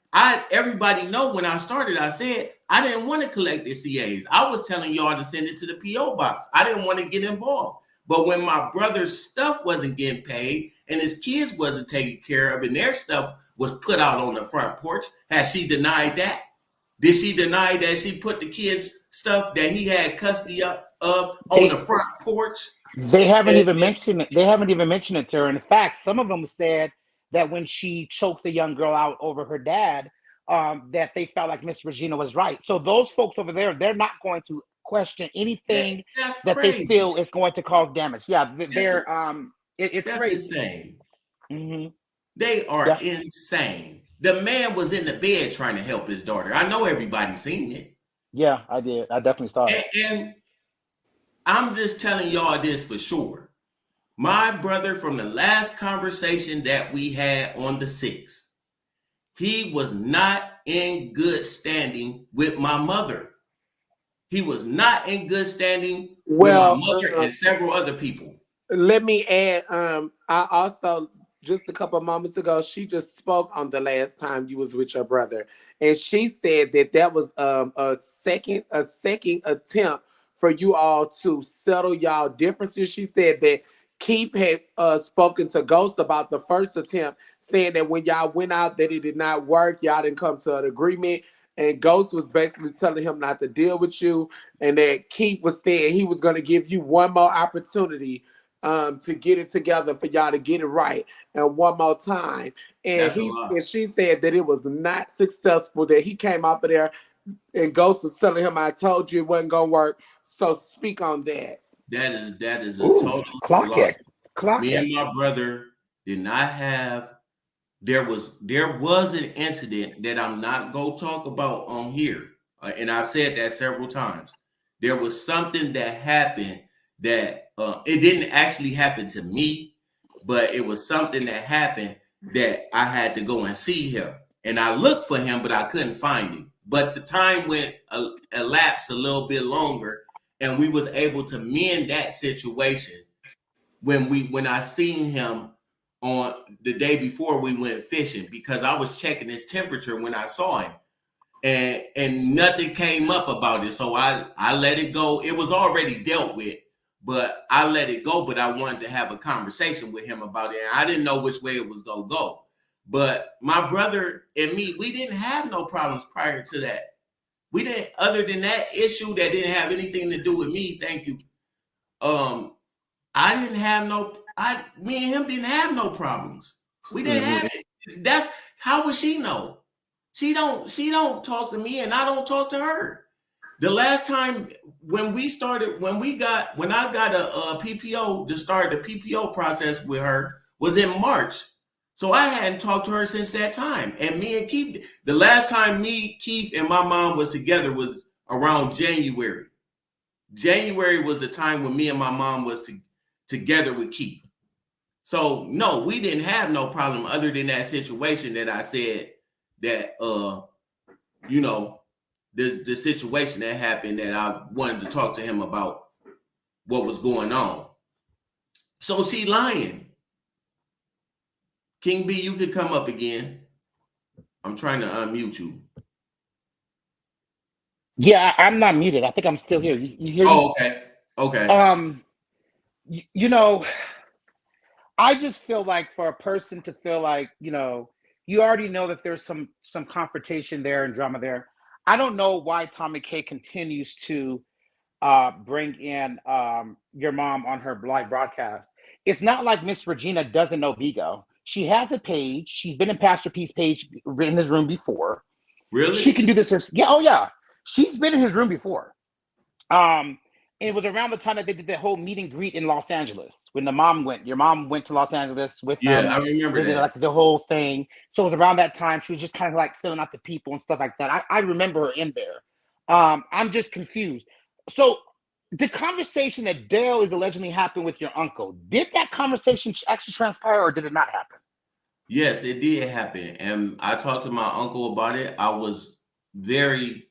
everybody know when I started, I said I didn't want to collect the CAs. I was telling y'all to send it to the P.O. box. I didn't want to get involved. But when my brother's stuff wasn't getting paid and his kids wasn't taken care of and their stuff was put out on the front porch, has she denied that? Did she deny that she put the kids' stuff that he had custody of on the front porch? They haven't even mentioned it. They haven't even mentioned it to her. In fact, some of them said that when she choked the young girl out over her dad, that they felt like Miss Regina was right. So those folks over there, they're not going to question anything that they feel is going to cause damage. Yeah, it's that's crazy. Insane. They are insane. The man was in the bed trying to help his daughter. I know everybody's seen it. Yeah, I did. I definitely saw it. And I'm just telling y'all this for sure. My brother, from the last conversation that we had on the 6th, he was not in good standing with my mother. He was not in good standing with my mother and several other people. Let me add, I also, just a couple of moments ago, she just spoke on the last time you was with your brother. And she said that was a second attempt for you all to settle y'all differences. She said that Keith had spoken to Ghost about the first attempt, saying that when y'all went out that it did not work, y'all didn't come to an agreement. And Ghost was basically telling him not to deal with you, and that Keith was saying he was going to give you one more opportunity to get it together for y'all to get it right, and one more time. And she said that it was not successful, that he came out of there and Ghost was telling him, I told you it wasn't going to work. So speak on that. That is a total lie. Me and my brother did not have. There was an incident that I'm not going to talk about on here, and I've said that several times. There was something that happened that it didn't actually happen to me, but it was something that happened that I had to go and see him, and I looked for him, but I couldn't find him. But the time went elapsed a little bit longer, and we was able to mend that situation when I seen him on the day before we went fishing, because I was checking his temperature when I saw him, and nothing came up about it. So I let it go. It was already dealt with, but I let it go. But I wanted to have a conversation with him about it. And I didn't know which way it was gonna go. But my brother and me, we didn't have no problems prior to that. We didn't, other than that issue that didn't have anything to do with me. Thank you. I didn't have me and him didn't have no problems. We didn't have it. That's how would she know? She don't talk to me and I don't talk to her. The last time when I got a PPO to start the PPO process with her was in March. So I hadn't talked to her since that time. And me and Keith, the last time me, Keith, and my mom was together was around January. January was the time when me and my mom was together with Keith. So no, we didn't have no problem other than that situation that I said that you know, the situation that happened that I wanted to talk to him about what was going on. So she lying. King B, you could come up again. I'm trying to unmute you. Yeah, I'm not muted. I think I'm still here. You hear me? Oh, okay. Okay. You know, I just feel like for a person to feel like, you know, you already know that there's some confrontation there and drama there. I don't know why Tommy K continues to bring in your mom on her live broadcast. It's not like Miss Regina doesn't know Vigo. She has a page. She's been in Pastor P's page in his room before. Really? She can do this. Yeah. Oh yeah. She's been in his room before. And it was around the time that they did the whole meet and greet in Los Angeles when your mom went to Los Angeles with them. Yeah, I remember They did that. like the whole thing. So it was around that time. She was just kind of like filling out the people and stuff like that. I remember her in there. I'm just confused. So the conversation that Dale is allegedly happened with your uncle, did that conversation actually transpire or did it not happen? Yes, it did happen. And I talked to my uncle about it. I was very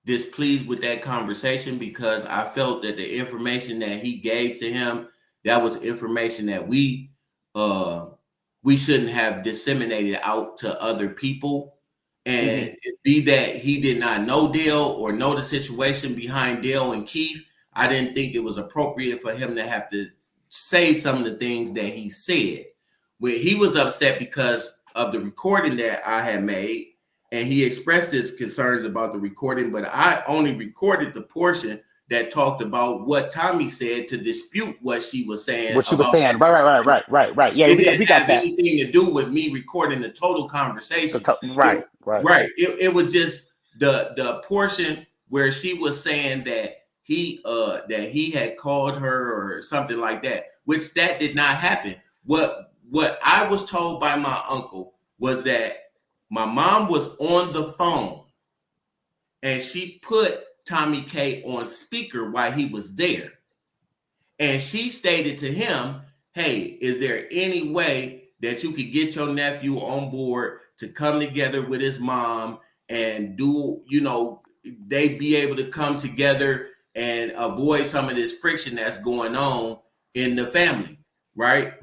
displeased with that conversation because I felt that the information that he gave to him, that was information that we shouldn't have disseminated out to other people. And be that he did not know Dale or know the situation behind Dale and Keith, I didn't think it was appropriate for him to have to say some of the things that he said. When he was upset because of the recording that I had made, and he expressed his concerns about the recording, but I only recorded the portion that talked about what Tommy said to dispute what she was saying. What she was saying. Right. Yeah, it we didn't got have that. anything to do with me recording the total conversation. Right. It was just the portion where she was saying that he had called her or something like that, which that did not happen. What I was told by my uncle was that my mom was on the phone and she put Tommy K on speaker while he was there. And she stated to him, hey, is there any way that you could get your nephew on board to come together with his mom and do, they be able to come together and avoid some of this friction that's going on in the family, right?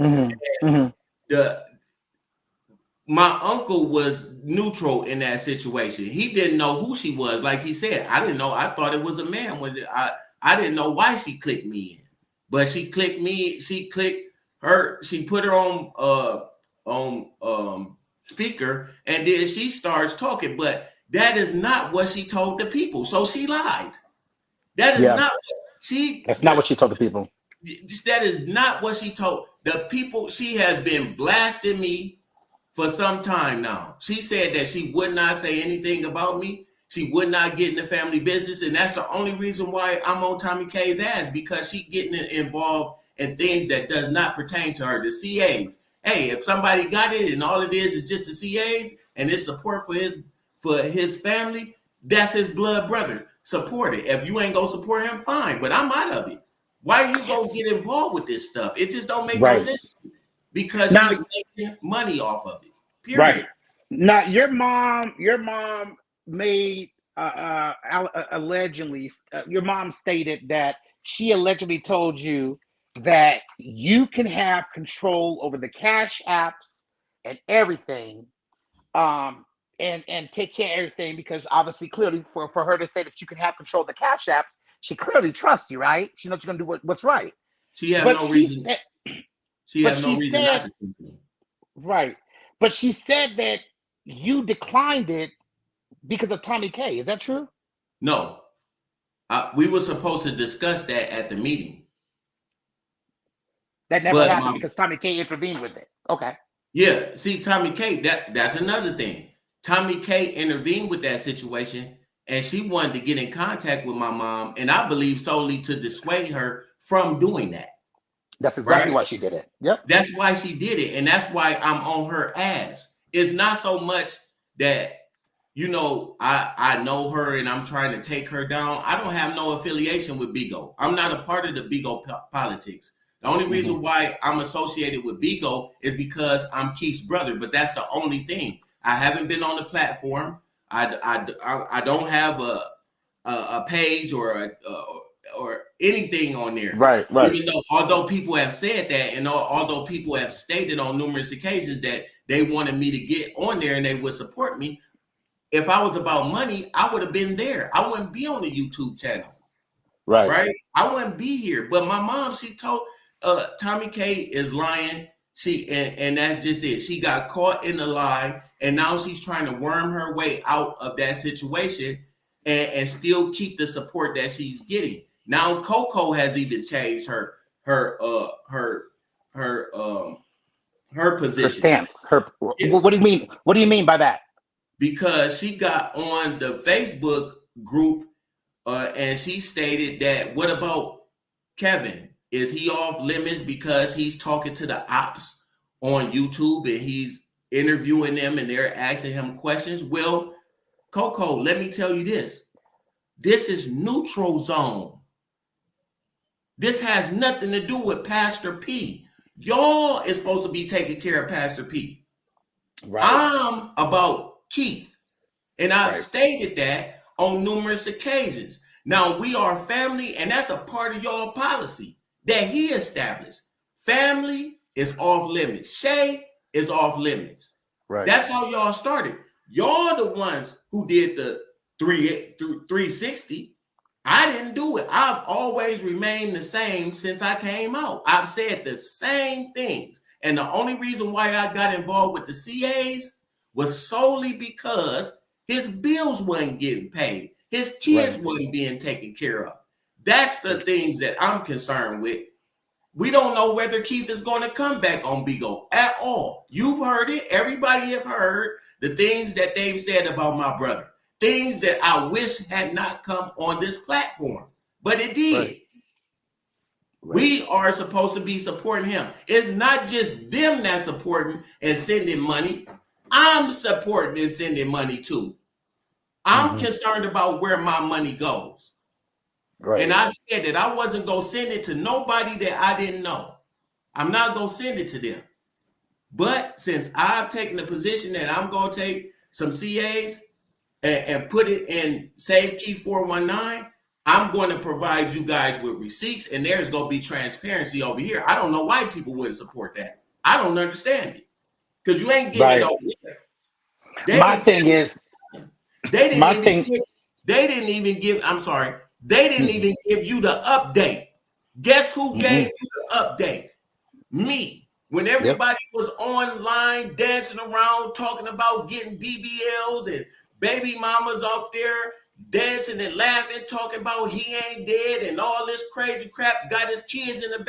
My uncle was neutral in that situation. He didn't know who she was. Like he said, I didn't know. I thought it was a man. I didn't know why she clicked me in. But she clicked me. She clicked her. She put her on speaker, and then she starts talking. But that is not what she told the people. So she lied. That is not what she. That's not what she told the people. That is not what she told the people. She has been blasting me for some time now. She said that she would not say anything about me. She would not get in the family business. And that's the only reason why I'm on Tommy K's ass, because she getting involved in things that does not pertain to her. The CAs. Hey, if somebody got it and all it is just the CAs and it's support for his family, that's his blood brother. Support it. If you ain't gonna support him, fine. But I'm out of it. Why you gonna get involved with this stuff? It just don't make no sense. Because now, she's making money off of it. Period. Right. Now, your mom made allegedly. Your mom stated that she allegedly told you that you can have control over the cash apps and everything, and take care of everything, because obviously, clearly, for her to say that you can have control of the cash apps, she clearly trusts you, right? She knows you're gonna do what's right. She has no reason. She has no reason not to do it. Right. But she said that you declined it because of Tommy K. Is that true? No. We were supposed to discuss that at the meeting. That never happened because Tommy K intervened with it. Okay. Yeah. See, Tommy K, that's another thing. Tommy K intervened with that situation and she wanted to get in contact with my mom, and I believe solely to dissuade her from doing that. That's exactly right? why she did it. Yep. That's why she did it, and that's why I'm on her ass. It's not so much that, you know, I know her and I'm trying to take her down. I don't have no affiliation with Bigo. I'm not a part of the Bigo politics. The only reason why I'm associated with Bigo is because I'm Keith's brother, but that's the only thing. I haven't been on the platform. I don't have a page or anything on there. Right. Even though, although people have said that, and although people have stated on numerous occasions that they wanted me to get on there and they would support me, if I was about money, I would have been there. I wouldn't be on the YouTube channel. Right? I wouldn't be here. But my mom, she told Tommy K is lying. And that's just it. She got caught in the lie, and now she's trying to worm her way out of that situation and still keep the support that she's getting. Now Coco has even changed her position. Her stance. Yeah. What do you mean? What do you mean by that? Because she got on the Facebook group and she stated that, what about Kevin? Is he off limits because he's talking to the ops on YouTube and he's interviewing them and they're asking him questions? Well, Coco, let me tell you this. This is neutral zone. This has nothing to do with Pastor P. Y'all is supposed to be taking care of Pastor P. Right. I'm about Keith. And I've stated that on numerous occasions. Now, we are family, and that's a part of y'all policy that he established. Family is off limits. Shay is off limits. Right. That's how y'all started. Y'all the ones who did the 360. I didn't do it. I've always remained the same since I came out. I've said the same things. And the only reason why I got involved with the CAs was solely because his bills wasn't getting paid. His kids wasn't being taken care of. That's the things that I'm concerned with. We don't know whether Keith is going to come back on Bigo at all. You've heard it. Everybody have heard the things that they've said about my brother. Things that I wish had not come on this platform, but it did. We are supposed to be supporting him. It's not just them that's supporting and sending money. I'm supporting and sending money too. I'm concerned about where my money goes. And I said that I wasn't going to send it to nobody that I didn't know. I'm not going to send it to them. But since I've taken the position that I'm going to take some CAs and put it in Save Key 419, I'm going to provide you guys with receipts, and there's going to be transparency over here. I don't know why people wouldn't support that. I don't understand it. Because you ain't getting it over here. My thing is, they didn't even give you the update. Guess who gave you the update? Me. When everybody was online dancing around talking about getting BBLs and baby mamas up there dancing and laughing, talking about he ain't dead and all this crazy crap, got his kids in the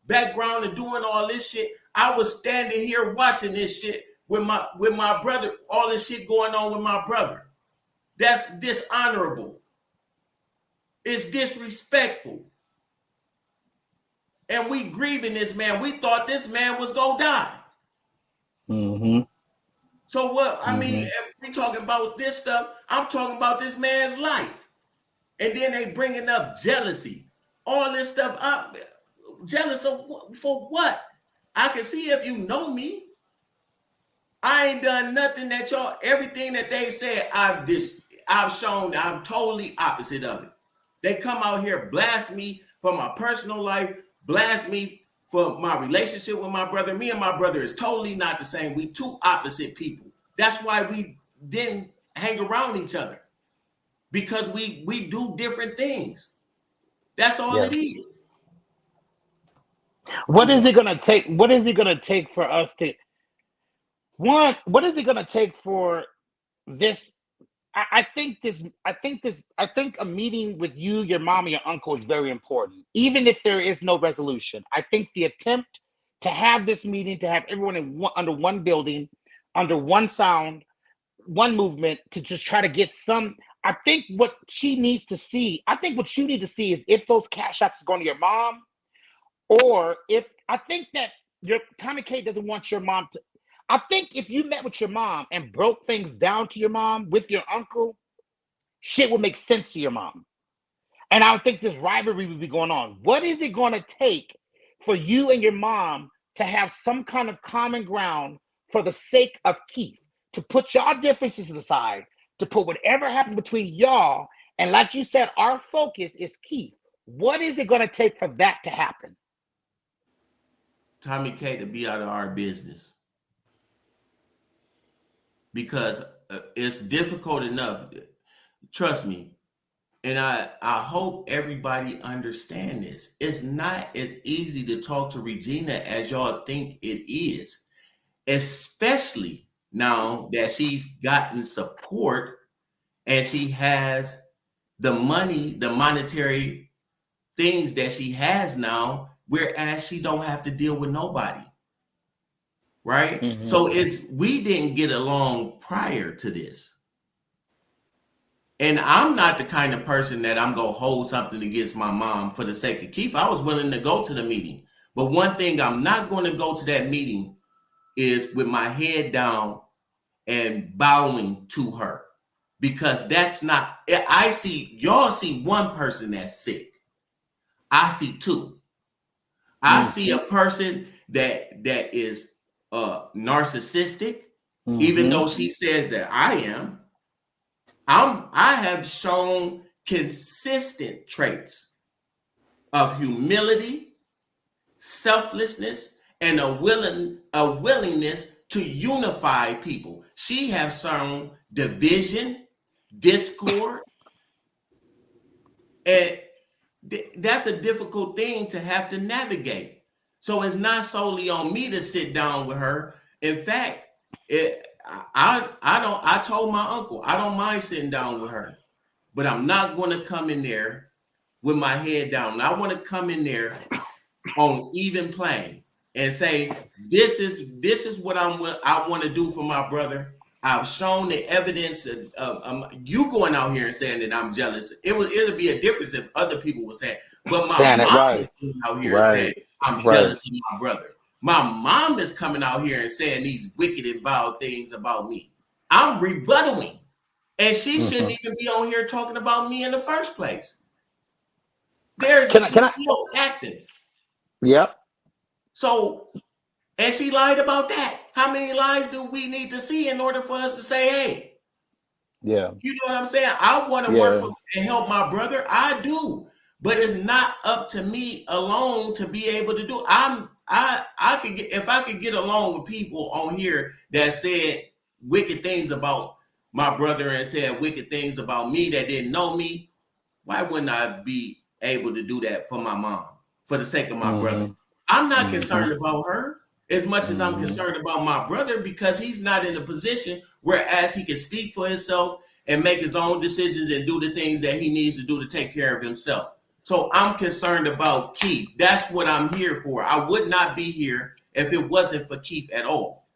background and doing all this shit. I was standing here watching this shit with my brother, all this shit going on with my brother. That's dishonorable. It's disrespectful. And we grieving this man. We thought this man was gonna die. So what? I mean, if we talking about this stuff, I'm talking about this man's life. And then they bringing up jealousy. All this stuff. I'm jealous of for what? I can see if you know me. I ain't done nothing that y'all, everything that they said, I've shown I'm totally opposite of it. They come out here, blast me for my personal life, blast me for my relationship with my brother. Me and my brother is totally not the same. We two opposite people. That's why we didn't hang around each other. Because we do different things. That's all it is. What is it gonna take? What is it gonna take for us to what is it gonna take for this? I think a meeting with you, your mom, and your uncle is very important, even if there is no resolution. I think the attempt to have this meeting, to have everyone under one building, under one sound, one movement, to just try to get some. I think what she needs to see, I think what you need to see is if those cash apps are going to your mom, or if I think that your Tommy K doesn't want your mom to. I think if you met with your mom and broke things down to your mom with your uncle, shit would make sense to your mom. And I don't think this rivalry would be going on. What is it going to take for you and your mom to have some kind of common ground for the sake of Keith, to put y'all differences to the side, to put whatever happened between y'all, and like you said, our focus is Keith. What is it going to take for that to happen? Tommy K to be out of our business. Because it's difficult enough. Trust me. And I hope everybody understand this. It's not as easy to talk to Regina as y'all think it is. Especially now that she's gotten support and she has the money, the monetary things that she has now, whereas she don't have to deal with nobody. Right? Mm-hmm. So we didn't get along prior to this. And I'm not the kind of person that I'm going to hold something against my mom for the sake of Keith. I was willing to go to the meeting. But one thing I'm not going to go to that meeting is with my head down and bowing to her. Because that's not, y'all see one person that's sick. I see two. I see a person that is narcissistic, even though she says that I am. I have shown consistent traits of humility, selflessness, and a willingness to unify people. She has shown division, discord, and that's a difficult thing to have to navigate. So it's not solely on me to sit down with her. In fact, I told my uncle, I don't mind sitting down with her, but I'm not going to come in there with my head down. I want to come in there on even plane and say, this is what I want to do for my brother. I've shown the evidence of you going out here and saying that I'm jealous. It'll be a difference if other people were saying, but my mom is out here saying I'm jealous of my brother. My mom is coming out here and saying these wicked and vile things about me. I'm rebuttaling. And she shouldn't even be on here talking about me in the first place. There's still active. Yep. So, and she lied about that. How many lies do we need to see in order for us to say, hey? Yeah. You know what I'm saying? I want to work for and help my brother. I do. But it's not up to me alone to be able to do. I could get, if I could get along with people on here that said wicked things about my brother and said wicked things about me that didn't know me, why wouldn't I be able to do that for my mom, for the sake of my brother? I'm not concerned about her as much as I'm concerned about my brother, because he's not in a position whereas he can speak for himself and make his own decisions and do the things that he needs to do to take care of himself. So I'm concerned about Keith. That's what I'm here for. I would not be here if it wasn't for Keith at all.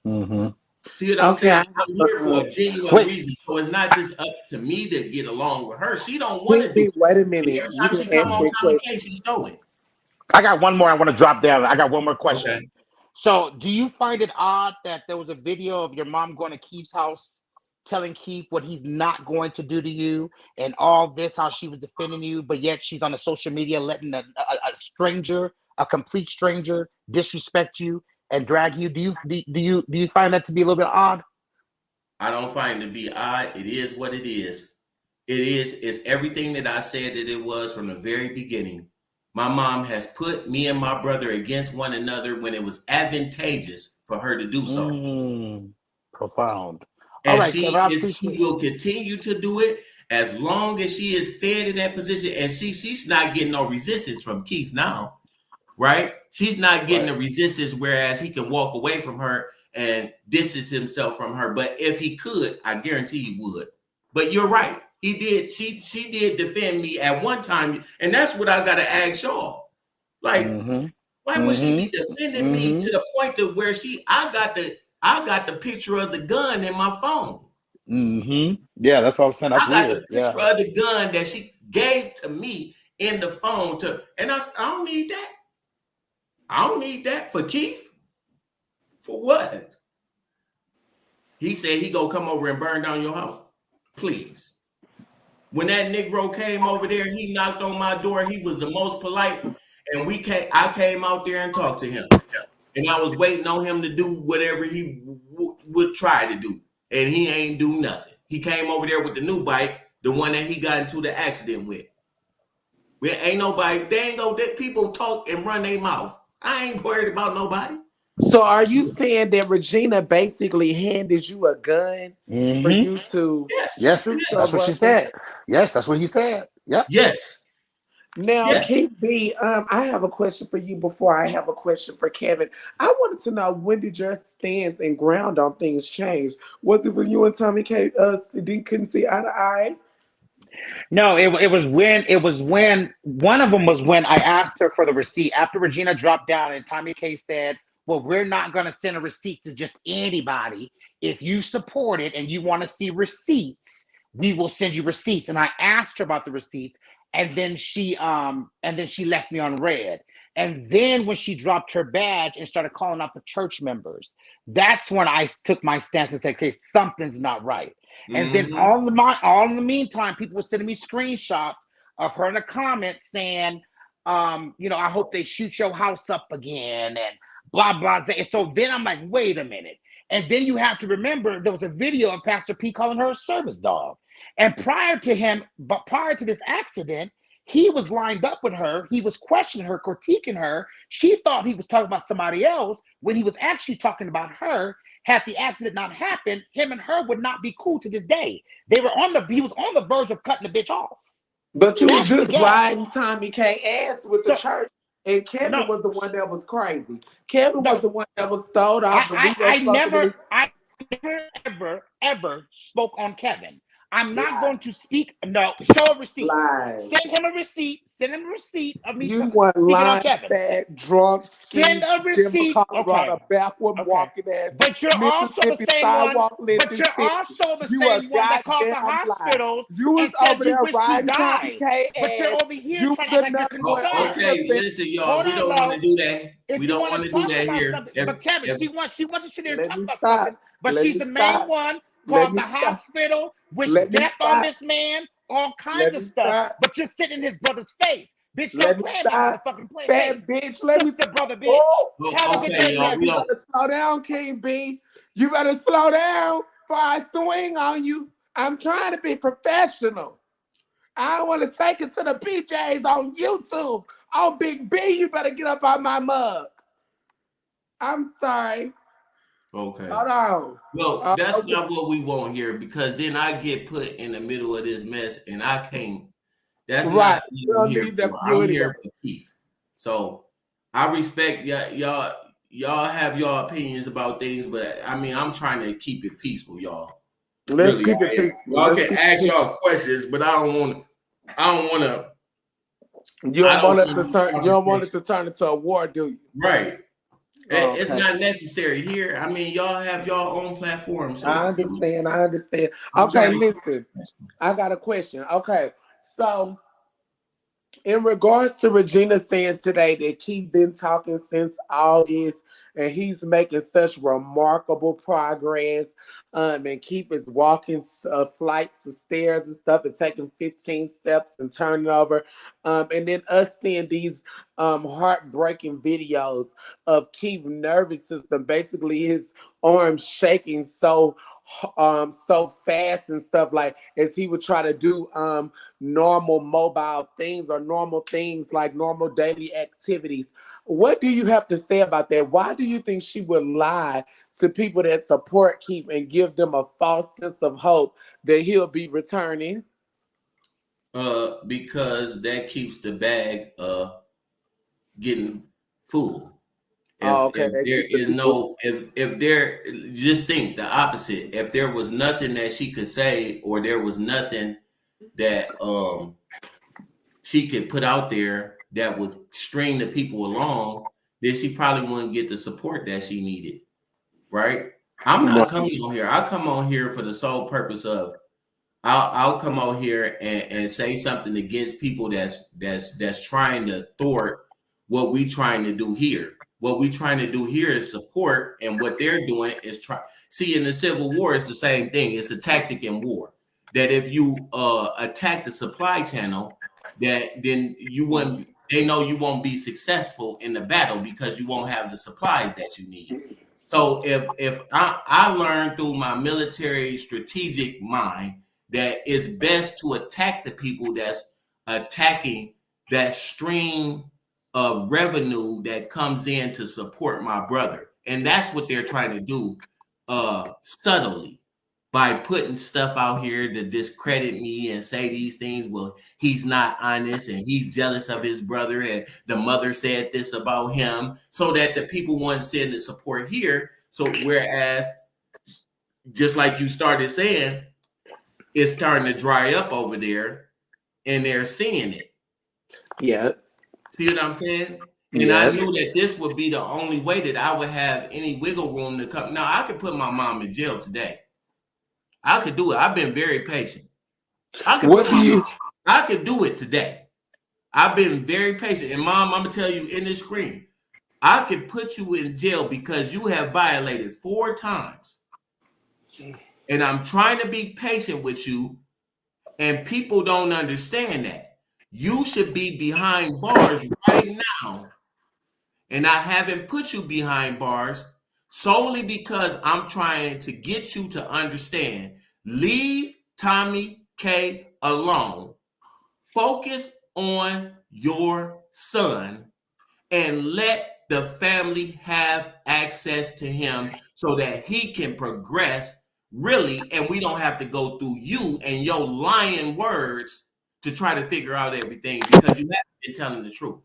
See what I'm saying? I'm here for a genuine reason. So it's not just up to me to get along with her. She don't want to do it. Wait a minute. Every time she come on Tommy K, she show it. I got one more I want to drop down. I got one more question. Okay. So do you find it odd that there was a video of your mom going to Keith's house telling Keith what he's not going to do to you and all this, how she was defending you, but yet she's on the social media letting a stranger, a complete stranger, disrespect you and drag you? Do you find that to be a little bit odd? I don't find it to be odd. It is what it is. It's everything that I said that it was from the very beginning. My mom has put me and my brother against one another when it was advantageous for her to do so. Profound. And she will continue to do it as long as she is fed in that position. And she's not getting no resistance from Keith now, right? She's not getting the resistance, whereas he can walk away from her and distance himself from her. But if he could, I guarantee he would. But you're right. He did. She did defend me at one time. And that's what I got to ask y'all. Like, why would she be defending me to the point to where I got the picture of the gun in my phone? Yeah, that's what I was saying. That's I got the weird. picture Yeah. of the gun that she gave to me in the phone and I don't need that. I don't need that for Keith. For what? He said he gonna come over and burn down your house. Please. When that Negro came over there, he knocked on my door. He was the most polite, and I came out there and talked to him, and I was waiting on him to do whatever he would try to do, and he ain't do nothing. He came over there with the new bike, the one that he got into the accident with. Ain't nobody. People talk and run their mouth. I ain't worried about nobody. So are you saying that Regina basically handed you a gun for you to Yes. shoot your That's what she brother? said. Yes, that's what he said. Yep. Yes. Now, Yes. King B, I have a question for you before I have a question for Kevin. I wanted to know, when did your stance and ground on things change? Was it when you and Tommy K couldn't see eye to eye? No, it was when one of them was when I asked her for the receipt after Regina dropped down and Tommy K said, "Well, we're not going to send a receipt to just anybody. If you support it and you want to see receipts, we will send you receipts." And I asked her about the receipts, and then she left me on red. And then when she dropped her badge and started calling out the church members, that's when I took my stance and said, "Okay, something's not right." And then all in the meantime, people were sending me screenshots of her in the comments saying, I hope they shoot your house up again and blah, blah. And so then I'm like, wait a minute. And then you have to remember there was a video of Pastor P calling her a service dog. And prior to this accident, he was lined up with her. He was questioning her, critiquing her. She thought he was talking about somebody else when he was actually talking about her. Had the accident not happened, him and her would not be cool to this day. He was on the verge of cutting the bitch off. But you was just riding Tommy K ass with the church. And Kevin was the one that was crazy. Kevin was the one that was thrown off the I never ever spoke on Kevin. I'm not going to speak. No, show a receipt. Lies. Send him a receipt. Send him a receipt of me You speaking want on Kevin. fat, drunk, send a receipt. Colorado, backward walking ass. But you're also the same one. But you're also the same one that called the hospitals and said you wish he died. But you're over here trying to act like you're concerned. Okay, listen, y'all. We don't want to do that. We don't want to do that here. But Kevin, she wants to sit there and talk about something. But Let she's me the main stop. one. Called the hospital, wish death on this man, all kinds of stuff. But you're sitting in his brother's face. Bitch, don't play that motherfucking play. Fat bitch, let me brother, bitch. Have a good day, y'all. You better slow down, King B. You better slow down before I swing on you. I'm trying to be professional. I don't want to take it to the PJs on YouTube. On Big B, you better get up on my mug. I'm sorry. Okay. Hold on. Well, that's not what we want here, because then I get put in the middle of this mess and I can't. That's right. Not I'm here for. I'm here for Keith. So I respect y'all. Y'all have y'all opinions about things, but I mean, I'm trying to keep it peaceful, y'all. Let's keep it peaceful. Y'all can ask y'all questions, but I don't want to. You don't want it to turn into a war, do you? Right. It's not necessary here. I mean, y'all have y'all own platform. So I understand. Okay, listen. I got a question. Okay, so in regards to Regina saying today that Keith been talking since August and he's making such remarkable progress, and Keith is walking flights of stairs and stuff and taking 15 steps and turning over, and then us seeing these heartbreaking videos of Keith's nervous system, basically his arms shaking so fast and stuff, like as he would try to do normal mobile things or normal things like normal daily activities. What do you have to say about that? Why do you think she would lie to people that support Keith and give them a false sense of hope that he'll be returning? Because that keeps the bag getting full. If there is no, if there, just think the opposite. If there was nothing that she could say, or there was nothing that she could put out there that would string the people along, then she probably wouldn't get the support that she needed, right? I'm No. not coming on here. I come on here for the sole purpose of I'll come on here and say something against people that's trying to thwart what we trying to do here. What we trying to do here is support, and what they're doing is try. See, in the Civil War, it's the same thing. It's a tactic in war. That if you attack the supply channel, that then you wouldn't. They know you won't be successful in the battle because you won't have the supplies that you need. So if I learned through my military strategic mind that it's best to attack the people that's attacking that stream of revenue that comes in to support my brother. And that's what they're trying to do subtly by putting stuff out here to discredit me and say these things. Well, he's not honest and he's jealous of his brother, and the mother said this about him, so that the people want to send the support here. So whereas, just like you started saying, it's starting to dry up over there and they're seeing it. Yeah. See what I'm saying? And Yeah. I knew that this would be the only way that I would have any wiggle room to come. Now, I could put my mom in jail today. I could do it. I've been very patient. I could do it today. I've been very patient. And Mom, I'm going to tell you in this screen, I could put you in jail because you have violated 4 times. And I'm trying to be patient with you. And people don't understand that. You should be behind bars right now. And I haven't put you behind bars solely because I'm trying to get you to understand. Leave Tommy K alone. Focus on your son and let the family have access to him so that he can progress really, and we don't have to go through you and your lying words to try to figure out everything, because you haven't been telling the truth.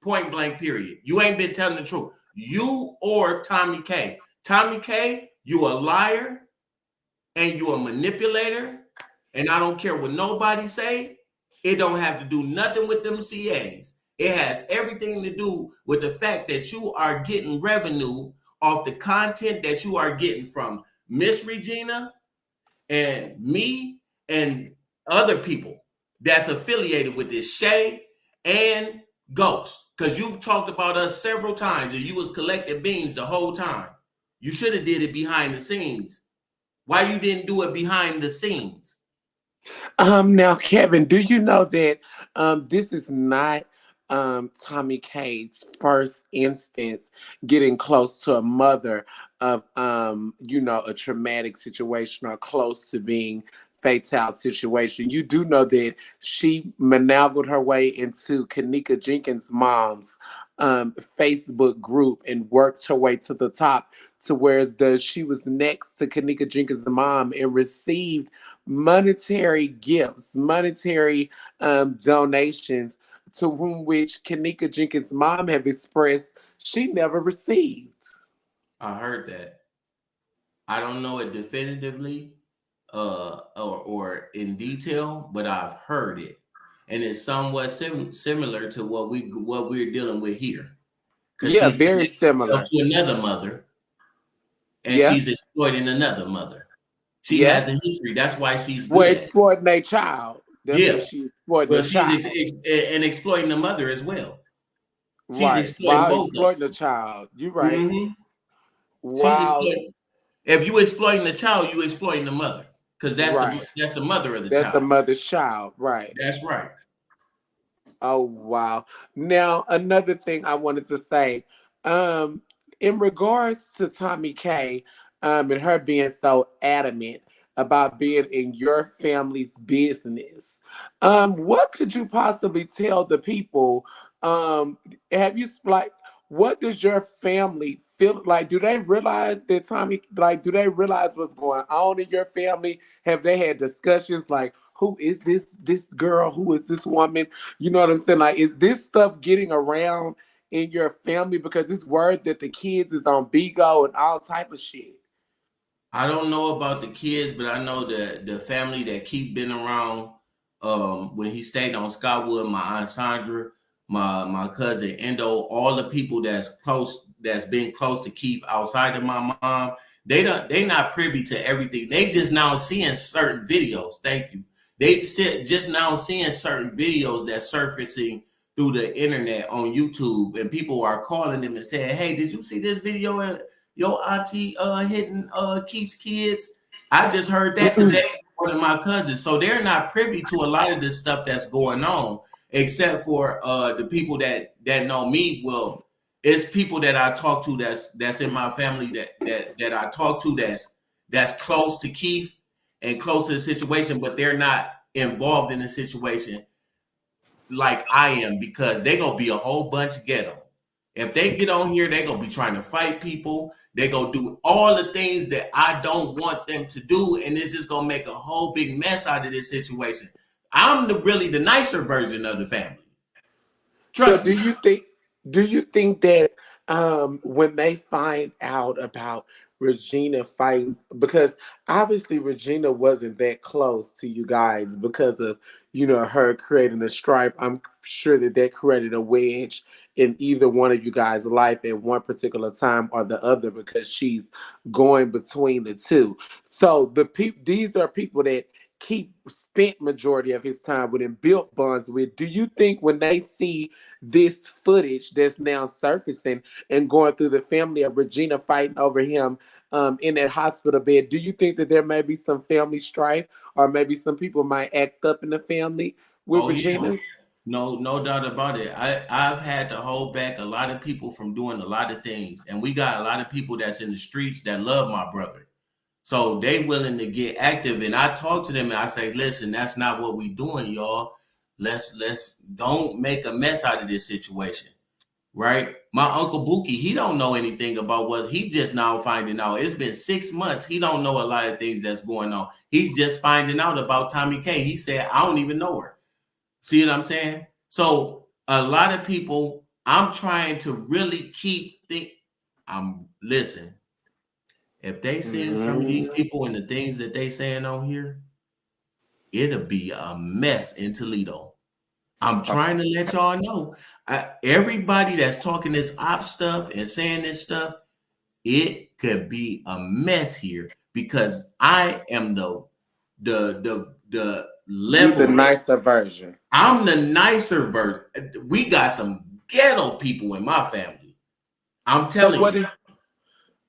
Point blank, period. You ain't been telling the truth. You or Tommy K. Tommy K, you a liar and you a manipulator, and I don't care what nobody say. It don't have to do nothing with them CAs. It has everything to do with the fact that you are getting revenue off the content that you are getting from Miss Regina and me and other people that's affiliated with this, Shay and Ghost. Because you've talked about us several times and you was collecting beans the whole time. You should have did it behind the scenes. Why you didn't do it behind the scenes? Now, Kevin, do you know that this is not Tommy Kate's first instance getting close to a mother of a traumatic situation or close to being fatal situation? You do know that she finagled her way into Kanika Jenkins' mom's Facebook group and worked her way to the top, to whereas she was next to Kanika Jenkins' mom and received monetary gifts, monetary donations, to whom which Kanika Jenkins' mom have expressed she never received. I heard that. I don't know it definitively or in detail, but I've heard it. And it's somewhat similar to what we're dealing with here. Because Yeah, she's very similar. to another mother, and Yeah. she's exploiting another mother. She Yeah. has a history. That's why she's Well, good. exploiting a child. That Yeah. means she's exploiting Well, a she's child. and exploiting the mother as well. She's Right. exploiting Wow, both of them. exploiting a child. You're right. Mm-hmm. She's Wow. exploiting. If you exploiting the child, you exploiting the mother, because that's Right. the mother of the That's child. the mother's child. Right. That's right. Oh, wow. Now, another thing I wanted to say, in regards to Tommy K, and her being so adamant about being in your family's business, what could you possibly tell the people? Have you, like, what does your family feel like? Do they realize that do they realize what's going on in your family? Have they had discussions like, who is this girl? Who is this woman? You know what I'm saying? Like, is this stuff getting around in your family? Because it's word that the kids is on Bigo and all type of shit. I don't know about the kids, but I know the family that keep been around. When he stayed on Scottwood, my aunt Sandra, my cousin Endo, all the people that's been close to Keith outside of my mom, They not privy to everything. They just now seeing certain videos. Thank you. They just now seeing certain videos that's surfacing through the internet on YouTube, and people are calling them and saying, "Hey, did you see this video of your auntie hitting Keith's kids?" I just heard that today from one of my cousins. So they're not privy to a lot of this stuff that's going on, except for the people that know me. Well, it's people that I talk to that's in my family that I talk to that's close to Keith and close to the situation, but they're not involved in the situation like I am, because they gonna be a whole bunch ghetto. If they get on here, they gonna be trying to fight people. They gonna do all the things that I don't want them to do, and this is gonna make a whole big mess out of this situation. I'm really the nicer version of the family. Trust So me. do you think that when they find out about Regina fighting, because obviously Regina wasn't that close to you guys because of, you know, her creating a stripe, I'm sure that created a wedge in either one of you guys' life at one particular time or the other, because she's going between the two. So these are people that Keith spent majority of his time with and built bonds with. Do you think when they see this footage that's now surfacing and going through the family of Regina fighting over him in that hospital bed, do you think that there may be some family strife, or maybe some people might act up in the family with Oh yeah. Regina? No doubt about it. I've had to hold back a lot of people from doing a lot of things, and we got a lot of people that's in the streets that love my brother. So they willing to get active, and I talk to them and I say, listen, that's not what we doing, y'all. Let's don't make a mess out of this situation, right? My Uncle Buki, he don't know anything about what he just now finding out. It's been 6 months. He don't know a lot of things that's going on. He's just finding out about Tommy K. He said, I don't even know her. See what I'm saying? So a lot of people, I'm trying to really listen. If they send some of these people and the things that they saying on here, it'll be a mess in Toledo. I'm trying to let y'all know. Everybody that's talking this op stuff and saying this stuff, it could be a mess here, because I am the You the level. nicer version. I'm the nicer version. We got some ghetto people in my family. I'm telling you.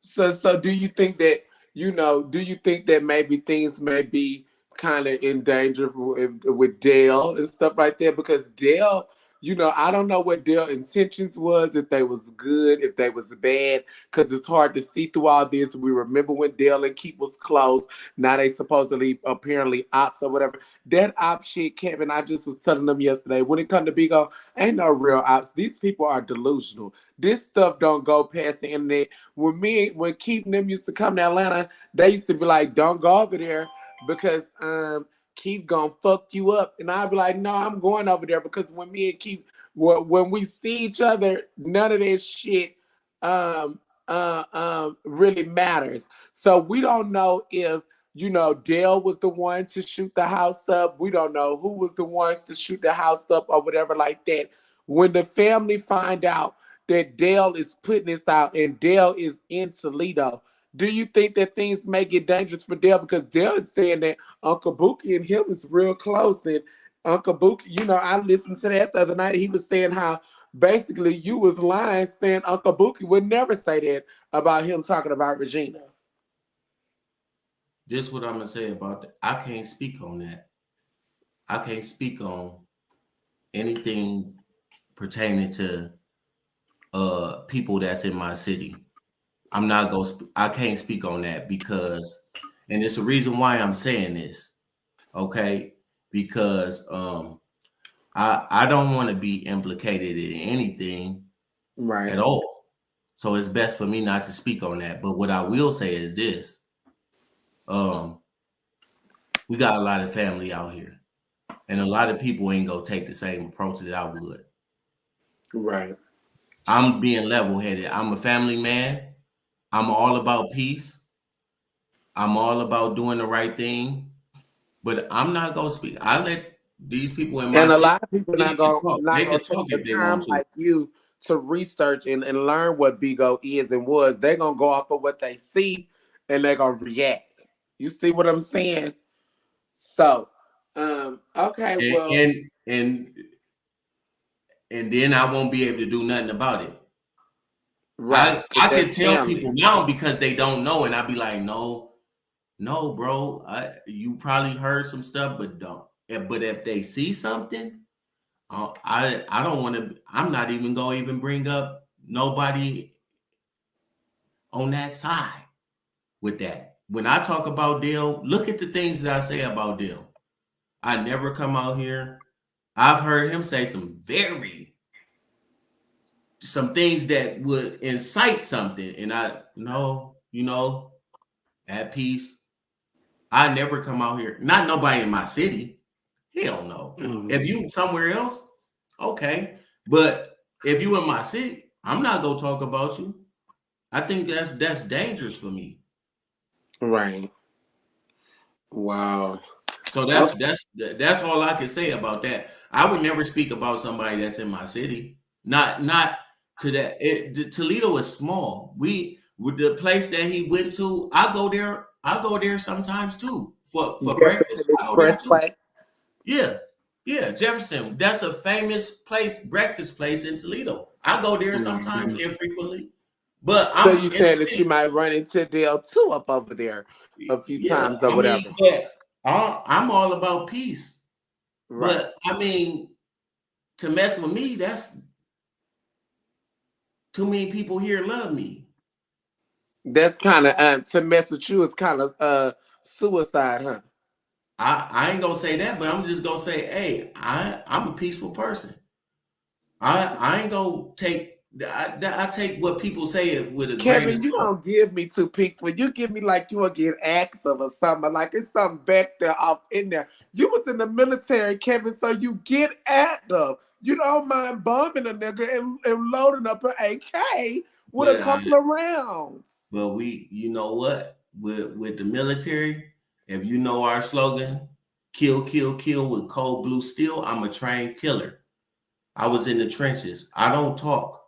So do you think that, you know, do you think that maybe things may be kind of in danger with Dale and stuff like that? Because Dale, you know, I don't know what Dale's intentions was, if they was good, if they was bad, because it's hard to see through all this. We remember when Dale and Keith was close. Now they supposedly, apparently, ops or whatever. That op shit, Kevin, I just was telling them yesterday, when it comes to Bigo, ain't no real ops. These people are delusional. This stuff don't go past the internet. When Keith and them used to come to Atlanta, they used to be like, don't go over there because Keith gonna fuck you up. And I'd be like, no, I'm going over there, because when me and Keith, when we see each other, none of this shit really matters. So we don't know if, you know, Dale was the one to shoot the house up. We don't know who was the ones to shoot the house up or whatever like that. When the family find out that Dale is putting this out and Dale is in Toledo, do you think that things may get dangerous for Dale? Because Dale is saying that Uncle Buki and him is real close. And Uncle Buki, you know, I listened to that the other night. He was saying how basically you was lying, saying Uncle Buki would never say that about him talking about Regina. This is what I'm going to say about that. I can't speak on that. I can't speak on anything pertaining to people that's in my city. I'm not going to, I can't speak on that, because, and it's a reason why I'm saying this, okay? Because I don't want to be implicated in anything Right. at all. So it's best for me not to speak on that. But what I will say is this. We got a lot of family out here, and a lot of people ain't gonna take the same approach that I would. Right. I'm being level-headed. I'm a family man. I'm all about peace. I'm all about doing the right thing. But I'm not gonna speak. I let these people in my And a city, lot of people they not can gonna take talk the if they time want to. like you to research and learn what Bigo is and was. They're gonna go off of what they see and they're gonna react. You see what I'm saying? So, okay, and well, and and, and then I won't be able to do nothing about it. right, I could that's tell family. people now because they don't know, and I'd be like, no, bro, you probably heard some stuff, but don't. But if they see something, I don't want to. I'm not even gonna even bring up nobody on that side with that. When I talk about Dale, look at the things that I say about Dale. I never come out here. I've heard him say some things that would incite something, and I know, at peace. I never come out here. Not nobody in my city. Hell no. If you somewhere else, okay. But if you in my city, I'm not gonna talk about you. I think that's dangerous for me. Right. Wow. So that's all I can say about that. I would never speak about somebody that's in my city. Not to that. Toledo is small. With the place that he went to, I go there. I go there sometimes too for breakfast. Jefferson I go there too. Expressway. Yeah, Jefferson. That's a famous breakfast place in Toledo. I go there sometimes infrequently, but So I'm you in the saying that you city. might run into Dale too up over there a few Yeah, times or I mean, whatever. but I'm all about peace. Right. But I mean, to mess with me, that's too many people here love me. That's kind of to mess with you is kind of suicide, huh? I ain't gonna say that, but I'm just gonna say, hey, I'm a peaceful person. I ain't gonna take. I take what people say with a grain of Kevin, you salt. don't give me too peaceful. You give me like you will get active or something. Like it's something back there off in there. You was in the military, Kevin, so you get active. You don't mind bombing a nigga and loading up an AK with a But couple of rounds. but you know what? With the military, if you know our slogan, kill, kill, kill with cold blue steel, I'm a trained killer. I was in the trenches. I don't talk.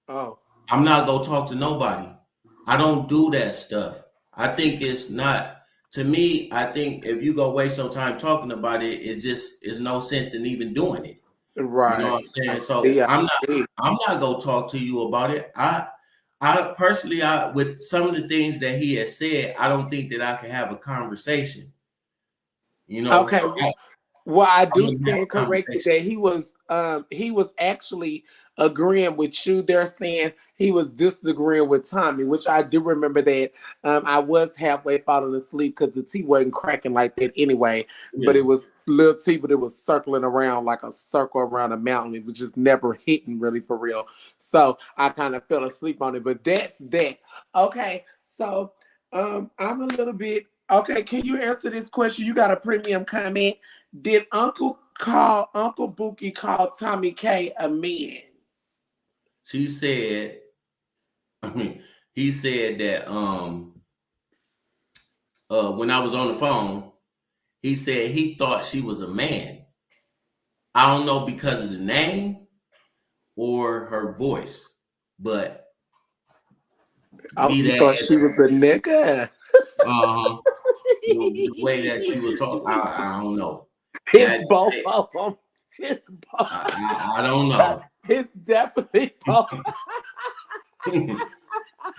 Oh. I'm not gonna talk to nobody. I don't do that stuff. I think it's not to me. I think if you go waste your time talking about it, it's no sense in even doing it. You know what I'm Right. saying? So Yeah. I'm not gonna talk to you about it. I personally, with some of the things that he has said, I don't think that I can have a conversation. You know, Okay. Well, I I'm do gonna have stand a corrected conversation. that he was actually agreeing with you. They're saying he was disagreeing with Tommy, which I do remember that I was halfway falling asleep because the tea wasn't cracking like that anyway. But Yeah, it was little tea, but it was circling around like a circle around a mountain. It was just never hitting really for real. So I kind of fell asleep on it. But that's that. Okay, so I'm a little bit okay. Can you answer this question? You got a premium comment. Did Uncle Bookie call Tommy K a man? she said. I mean, he said that when I was on the phone, he said he thought she was a man. I don't know because of the name or her voice, but Oh, be you that thought as she was a nigga? uh the way that she was talking, I don't know. It's That both of them. It's both. I don't know. It's definitely both.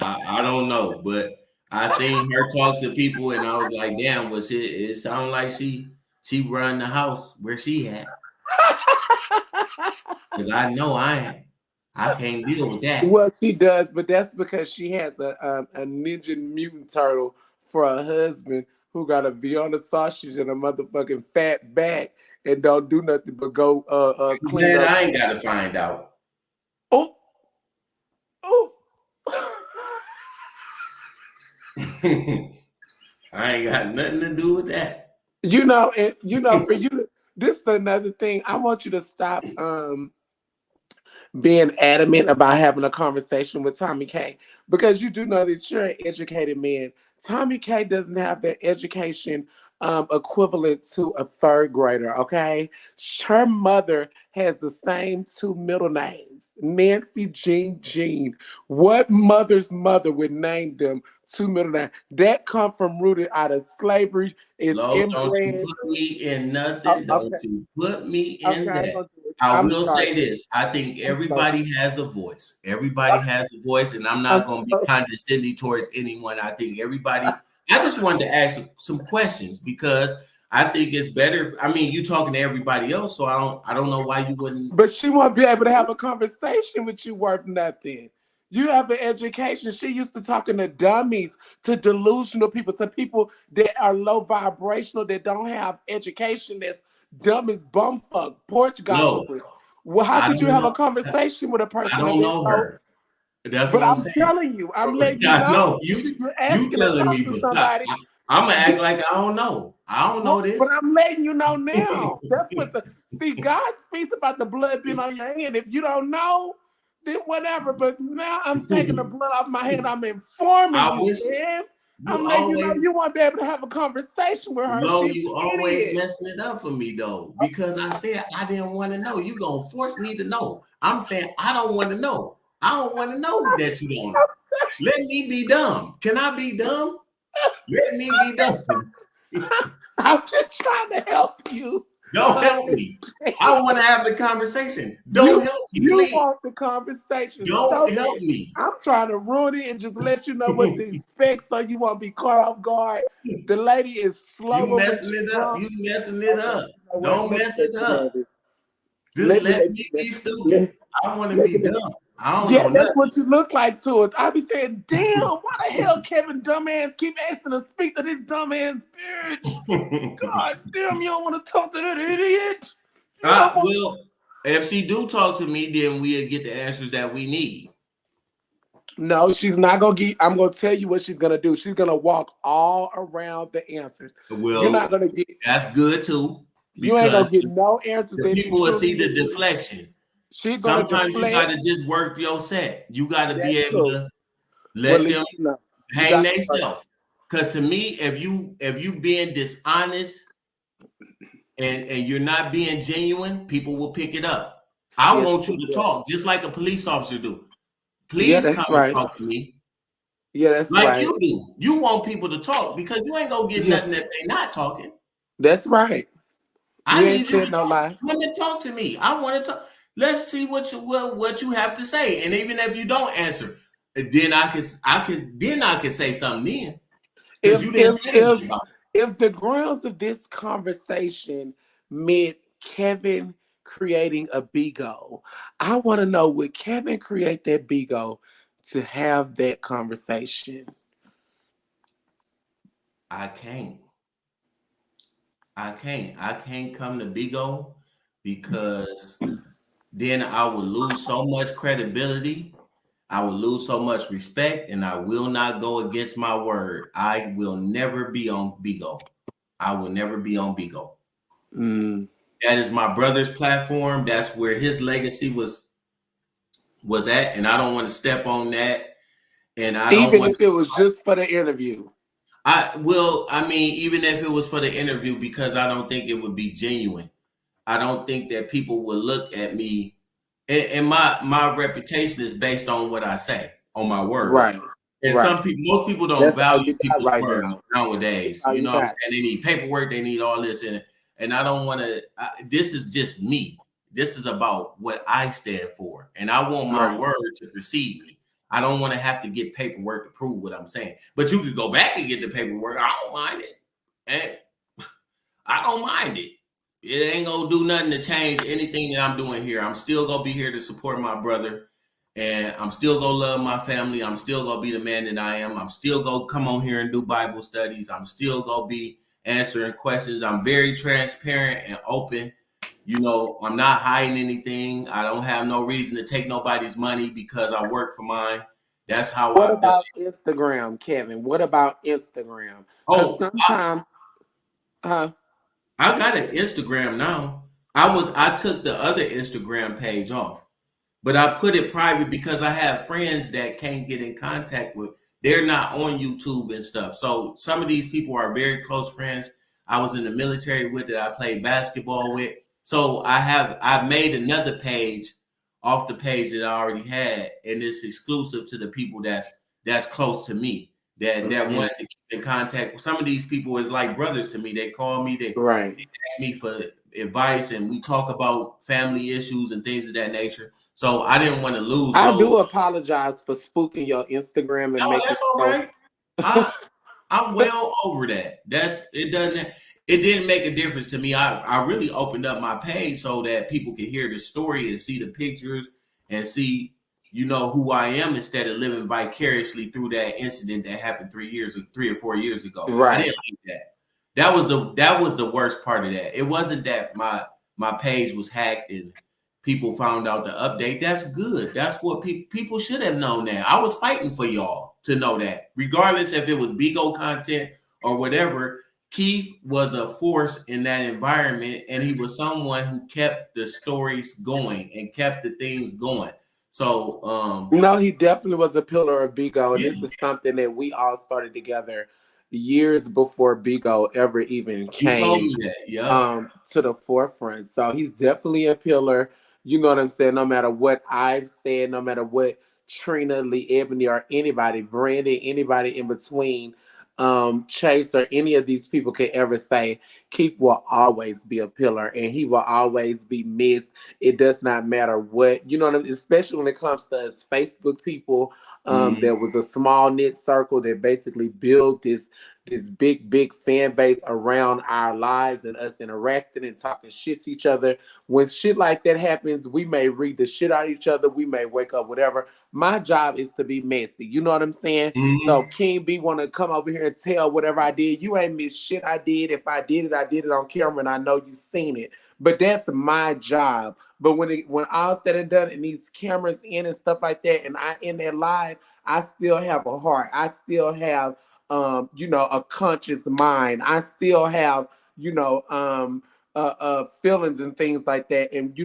I don't know, but I seen her talk to people, and I was like, "Damn, was it? It sounded like she run the house where she at." Because I know I can't deal with that. Well, she does, but that's because she has a ninja mutant turtle for a husband who got a Vienna sausage and a motherfucking fat back and don't do nothing but go clean That up. I ain't got to find out. Oh, oh. I ain't got nothing to do with that. For you, this is another thing. I want you to stop being adamant about having a conversation with Tommy K because you do know that you're an educated man. Tommy K doesn't have the education equivalent to a third grader, okay? Her mother has the same two middle names, Nancy Jean. What mother's mother would name them two middle names? That come from rooted out of slavery, is Lo, don't you inbred. put me in Oh, nothing. Don't okay, you put me in okay, I ain't that. gonna do it. I I'm will sorry. say this. I think I'm sorry. everybody has a voice. Everybody has a voice, and I'm I'm not going to be sorry. condescending towards anyone. I think everybody. I just wanted to ask some questions because I think it's better. I mean, you talking to everybody else, so I don't know why you wouldn't. But she won't be able to have a conversation with you worth nothing. You have an education. She used to talking to dummies, to delusional people, to people that are low vibrational, that don't have education, that's dumb as bumfuck, porch No, gobbers. Well, how I could you don't have a know. conversation with a I person that don't is know so? her. That's what But I'm I'm saying. telling you, I'm letting you I know. know You're you asking to telling talk me, to but somebody. I'm gonna act like I don't know. I don't know But this. I'm letting you know now. That's what God speaks about the blood being on your hand. If you don't know, then whatever. But now I'm taking the blood off my hand. I'm informing I you, wish man. you I'm letting you know always you won't be able to have a conversation with her. Lo, She's you an always idiot. messing it up for me though, because I said I didn't want to know. You gonna force me to know. I'm saying I don't want to know. I don't want to know that you don't know. Let me be dumb. Can I be dumb? Let me be dumb. I'm just trying to help you. Don't help me. I want to have the conversation. Don't help me, You please. want the conversation Don't so help bad. me. I'm trying to ruin it and just let you know what to expect so you won't be caught off guard. The lady is slow You but messing it up. strong. You messing it Okay, up. you know what? Don't Let me mess let it you up. have it. Just Let me let let me you be let, stupid. I want to let be me. dumb. I don't Yeah, know that's nothing. what you look like to it. I be saying, damn, why the hell Kevin dumbass keep asking to speak to this dumbass bitch? God damn, you don't want to talk to that idiot. You don't want. Well, if she do talk to me, then we'll get the answers that we need. No, she's not gonna get. I'm gonna tell you what she's gonna do. She's gonna walk all around the answers. You're not Well, gonna get. that's good too, You ain't gonna because get no answers the that you people will truly see the need. deflection. She's gonna Sometimes you got deflect. to just work your set. You got to be That's able cool. to Well, let at them least you know you hang got to work. themselves. Because to me, if you being dishonest and you're not being genuine, people will pick it up. I Yes, want you we to will. talk just like a police officer do. Yeah, Please come that's and right. talk to me Yeah, that's like right. you do. You want people to talk because you ain't gonna get Yeah, nothing if they not talking. that's right. I You ain't need you said to no talk. lie. Come and talk to me. I want to talk. Let's see what you have to say. And even if you don't answer, then I can say something then because If you didn't if say if anything about it. if the grounds of this conversation meant Kevin creating a bigo, I want to know, would Kevin create that bigo to have that conversation? I can't. I can't come to Bigo because then I would lose so much credibility. I would lose so much respect, and I will not go against my word. I will never be on Bigo. I will never be on Bigo. Mm. That is my brother's platform. That's where his legacy was at, and I don't want to step on that. And I don't Even want. if it was just for the interview. I mean, even if it was for the interview, because I don't think it would be genuine. I don't think that people will look at me, and my reputation is based on what I say, on my word. Right. And Right. most people don't That's all value you got people's right word now. That's nowadays. all You you know what I'm got. saying? They need paperwork, they need all this, and I don't want to. This is just me. This is about what I stand for, and I want my Right. word to precede me. I don't want to have to get paperwork to prove what I'm saying. But you could go back and get the paperwork. I don't mind it. And I don't mind it. It ain't gonna do nothing to change anything that I'm doing here. I'm still gonna be here to support my brother, and I'm still gonna love my family. I'm still gonna be the man that I am. I'm still gonna come on here and do Bible studies. I'm still gonna be answering questions. I'm very transparent and open. You know, I'm not hiding anything. I don't have no reason to take nobody's money because I work for mine. That's how What I've done about it. Instagram, Kevin? What about Instagram? Because Oh, sometimes, huh? I got an Instagram now. I took the other Instagram page off, but I put it private because I have friends that can't get in contact with. They're not on YouTube and stuff. So some of these people are very close friends. I was in the military with, that I played basketball with. So I've made another page off the page that I already had, and it's exclusive to the people that's close to me, that wanted to keep in contact. Some of these people is like brothers to me. They call me, they ask me for advice, and we talk about family issues and things of that nature. So I didn't want to lose I those. do apologize for spooking your Instagram and No, making that's all right. I'm well over that. It didn't make a difference to me. I really opened up my page so that people could hear the story and see the pictures and see, who I am, instead of living vicariously through that incident that happened 3 or 4 years ago. Right. I didn't like that. That was the worst part of that. It wasn't that my page was hacked and people found out the update. That's good. That's what people should have known that. I was fighting for y'all to know that. Regardless if it was Bigo content or whatever, Keith was a force in that environment, and he was someone who kept the stories going and kept the things going. So no, he definitely was a pillar of Bigo, and yeah. this is something that we all started together years before Bigo ever even You told came me that. Yeah. to the forefront. So he's definitely a pillar. You know what I'm saying? No matter what I've said, no matter what Trina, Lee, Ebony, or anybody, Brandon, anybody in between, Chase, or any of these people could ever say, Keith will always be a pillar and he will always be missed. It does not matter what, you know what I mean? Especially when it comes to us Facebook people. There was a small knit circle that basically built this big fan base around our lives and us interacting and talking shit to each other. When shit like that happens, we may read the shit out of each other, we may wake up, whatever. My job is to be messy. You know what I'm saying? So King B want to come over here and tell whatever I did. You ain't missed shit I did. If I did it on camera, and I know you seen it. But that's my job. But when all said and done and these cameras in and stuff like that, and I in there live, I still have a heart. I still have a conscious mind. I still have, feelings and things like that. And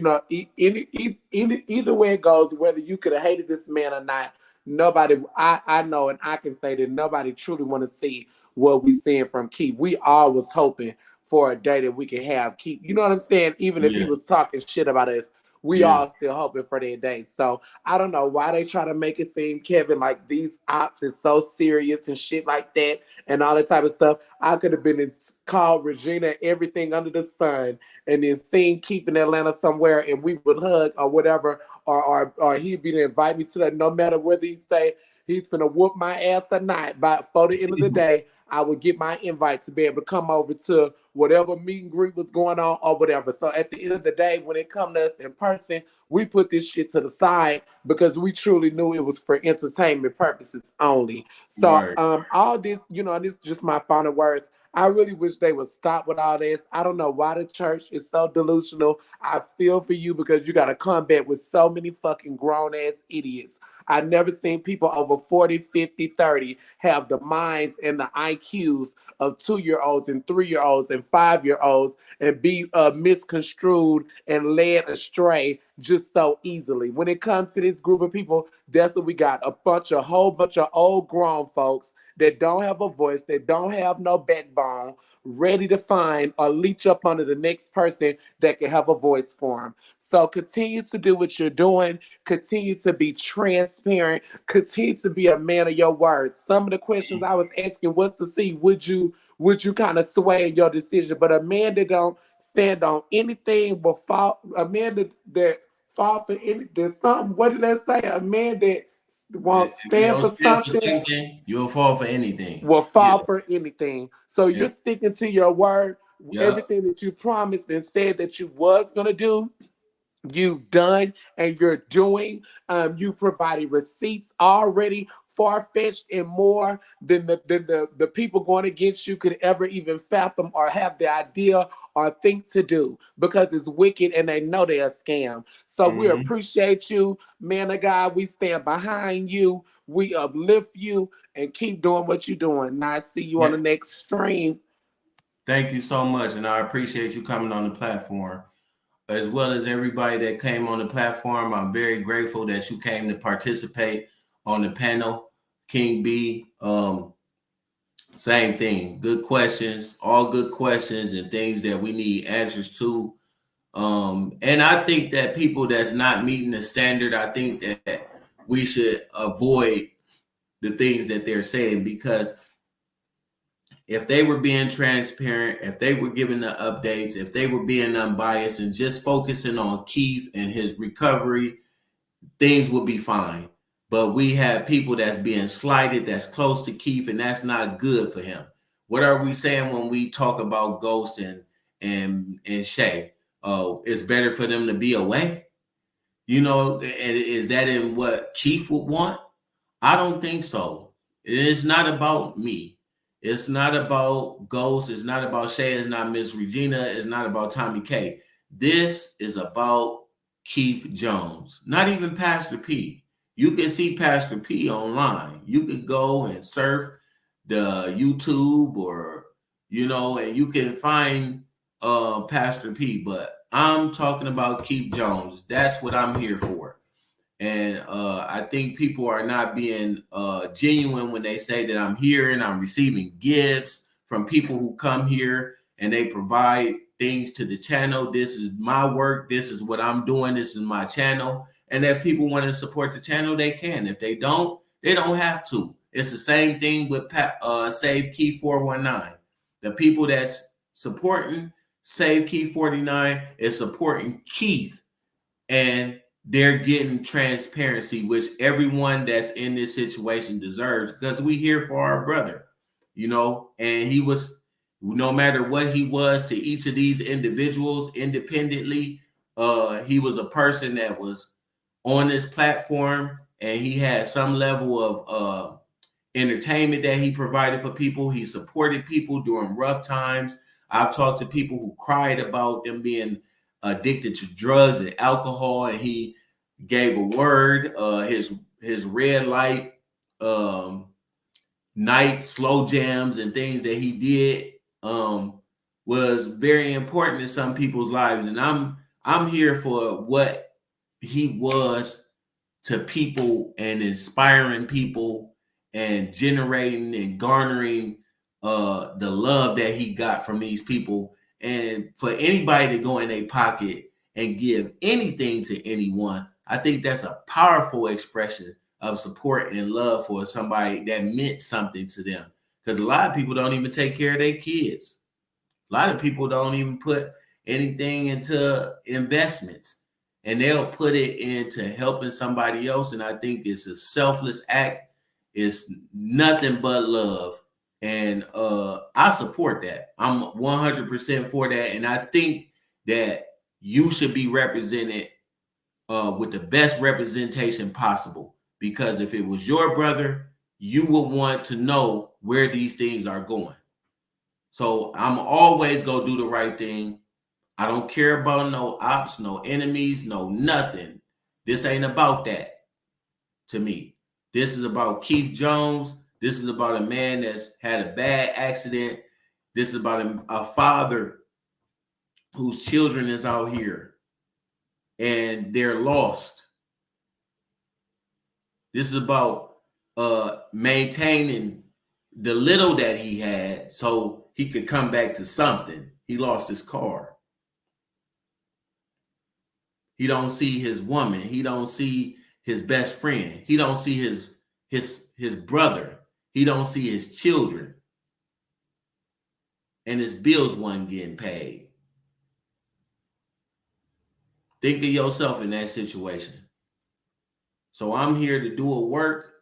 either way it goes, whether you could have hated this man or not, nobody, I know, and I can say that nobody truly want to see what we seeing from Keith. We all was hoping for a day that we could have Keith. You know what I'm saying? Even if he was talking shit about us, we all still hoping for that day. So I don't know why they try to make it seem, Kevin, like these ops is so serious and shit like that and all that type of stuff. I could have been called Regina everything under the sun and then seen Keith in Atlanta somewhere and we would hug or whatever, or he'd be to invite me to that, no matter whether he say he's gonna whoop my ass or not. But for the end of the day, I would get my invite to be able to come over to whatever meet and greet was going on or whatever. So at the end of the day, when it comes to us in person, we put this shit to the side because we truly knew it was for entertainment purposes only. So all this, this is just my final words. I really wish they would stop with all this. I don't know why the church is so delusional. I feel for you because you got to combat with so many fucking grown-ass idiots. I've never seen people over 40, 50, 30 have the minds and the IQs of 2-year-olds and 3-year-olds and 5-year-olds and be misconstrued and led astray just so easily. When it comes to this group of people, that's what we got. A whole bunch of old grown folks that don't have a voice, that don't have no backbone, ready to find or leech up under the next person that can have a voice for them. So continue to do what you're doing. Continue to be transparent. Continue to be a man of your word. Some of the questions I was asking was to see, would you kind of sway in your decision? But a man that don't stand on anything but fall, a man that fall for anything, something, what did that say? A man that won't stand for something, you'll fall for anything. Will fall for anything. So you're sticking to your word. Yeah. Everything that you promised and said that you was gonna do, you've done and you're doing. You've provided receipts already, far-fetched and more than the people going against you could ever even fathom or have the idea or think to do, because it's wicked and they know they're a scam. So we appreciate you, man of God. We stand behind you. We uplift you and keep doing what you're doing. Now I see you on the next stream. Thank you so much, and I appreciate you coming on the platform, as well as everybody that came on the platform. I'm very grateful that you came to participate on the panel. King B, Same thing. Good questions, all good questions and things that we need answers to. And I think that people that's not meeting the standard, I think that we should avoid the things that they're saying, because if they were being transparent, if they were giving the updates, if they were being unbiased and just focusing on Keith and his recovery, things would be fine. But we have people that's being slighted, that's close to Keith, and that's not good for him. What are we saying when we talk about Ghost and Shay? Oh, it's better for them to be away. You know, and is that in what Keith would want? I don't think so. It's not about me. It's not about Ghost. It's not about Shay. It's not Miss Regina. It's not about Tommy K. This is about Keith Jones, not even Pastor P. You can see Pastor P online. You could go and surf the YouTube or, you know, and you can find Pastor P. But I'm talking about Keith Jones. That's what I'm here for. And I think people are not being genuine when they say that I'm here and I'm receiving gifts from people who come here and they provide things to the channel. This is my work. This is what I'm doing. This is my channel. And if people want to support the channel, they can. If they don't have to. It's the same thing with Save Key 419. The people that's supporting Save Key 49 is supporting Keith, and they're getting transparency, which everyone that's in this situation deserves, because we here for our brother, you know, and he was, no matter what he was to each of these individuals independently, he was a person that was on this platform and he had some level of entertainment that he provided for people. He supported people during rough times. I've talked to people who cried about them being addicted to drugs and alcohol, and he gave a word. His red light night slow jams and things that he did was very important in some people's lives, and I'm here for what he was to people and inspiring people and generating and garnering the love that he got from these people. And for anybody to go in a pocket and give anything to anyone, I think that's a powerful expression of support and love for somebody that meant something to them. Because a lot of people don't even take care of their kids. A lot of people don't even put anything into investments, and they'll put it into helping somebody else. And I think it's a selfless act. It's nothing but love. And I support that. I'm 100% for that. And I think that you should be represented with the best representation possible. Because if it was your brother, you would want to know where these things are going. So I'm always going to do the right thing. I don't care about no ops, no enemies, no nothing. This ain't about that to me. This is about Keith Jones. This is about a man that's had a bad accident. This is about a father whose children is out here and they're lost. This is about maintaining the little that he had so he could come back to something. He lost his car. He don't see his woman. He don't see his best friend. He don't see his brother. He don't see his children. And his bills wasn't getting paid. Think of yourself in that situation. So I'm here to do a work,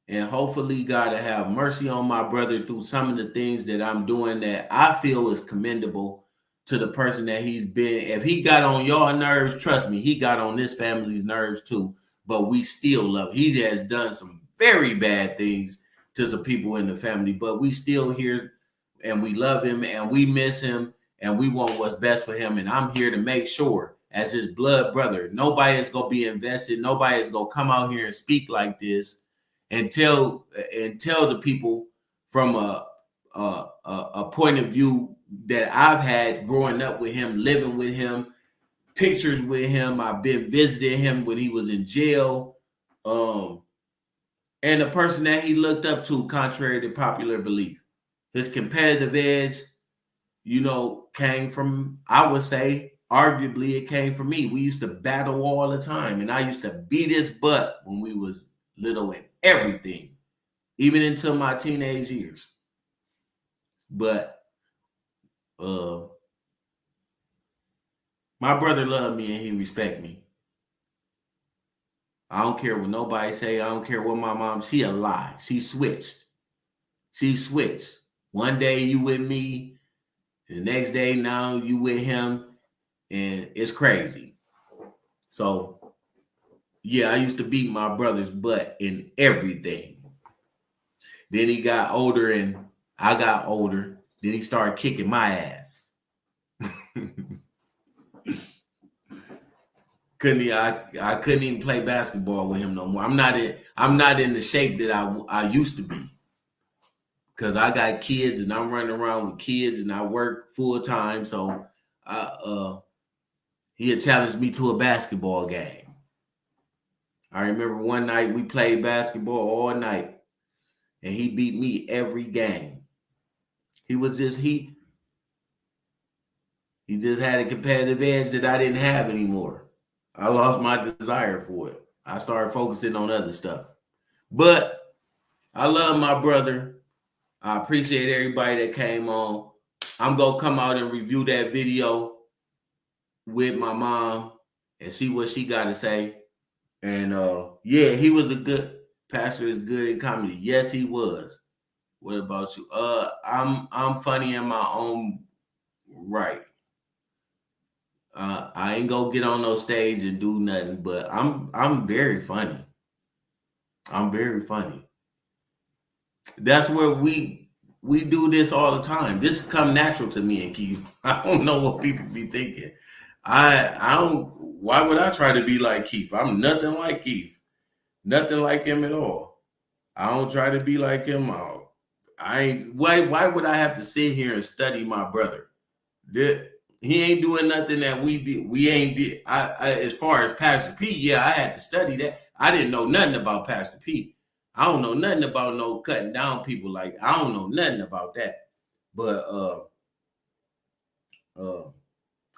and hopefully God will have mercy on my brother through some of the things that I'm doing that I feel is commendable to the person that he's been. If he got on your nerves, trust me, he got on this family's nerves too. But we still love him. He has done some very bad things to some people in the family, but we still here and we love him and we miss him and we want what's best for him. And I'm here to make sure, as his blood brother, nobody is going to be invested. Nobody is going to come out here and speak like this and tell the people from a point of view that I've had growing up with him, living with him, pictures with him. I've been visiting him when he was in jail. And the person that he looked up to, contrary to popular belief. his competitive edge, you know, came from, I would say, arguably it came from me. We used to battle all the time, and I used to beat his butt when we was little in everything, even into my teenage years. But my brother loved me and he respect me. I don't care what nobody say. I don't care what my mom. She a lie. She switched. One day you with me, the next day now you with him, and it's crazy. So yeah, I used to beat my brother's butt in everything. Then he got older and I got older. Then he started kicking my ass. I couldn't even play basketball with him no more. I'm not in the shape that I used to be. Because I got kids and I'm running around with kids and I work full time. So he had challenged me to a basketball game. I remember one night we played basketball all night and he beat me every game. He just had a competitive edge that I didn't have anymore. I lost my desire for it. I started focusing on other stuff. But I love my brother. I appreciate everybody that came on. I'm going to come out and review that video with my mom and see what she got to say. And yeah, he was a good pastor, is good in comedy. Yes, he was. What about you? I'm funny in my own right. I ain't gonna get on no stage and do nothing, but I'm very funny. I'm very funny. That's where we do this all the time. This come natural to me and Keith. I don't know what people be thinking. I don't. Why would I try to be like Keith? I'm nothing like Keith. Nothing like him at all. I don't try to be like him. I ain't. Why would I have to sit here and study my brother? He ain't doing nothing that we did. We ain't did. I as far as Pastor P, yeah, I had to study that. I didn't know nothing about Pastor P. I don't know nothing about no cutting down people. Like, I don't know nothing about that. But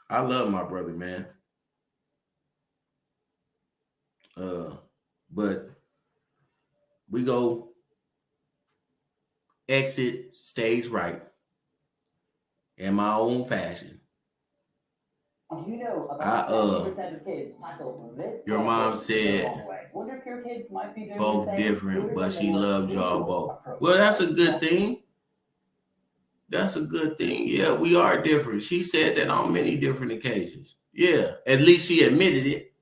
I love my brother, man. But we go exit stage right in my own fashion. You know, about 70% of kids tackle this. Your mom said Wonder if your kids might be doing both the same. different, but she loves y'all both. Well, that's a good thing. That's a good thing. Yeah, we are different. She said that on many different occasions. Yeah, at least she admitted it.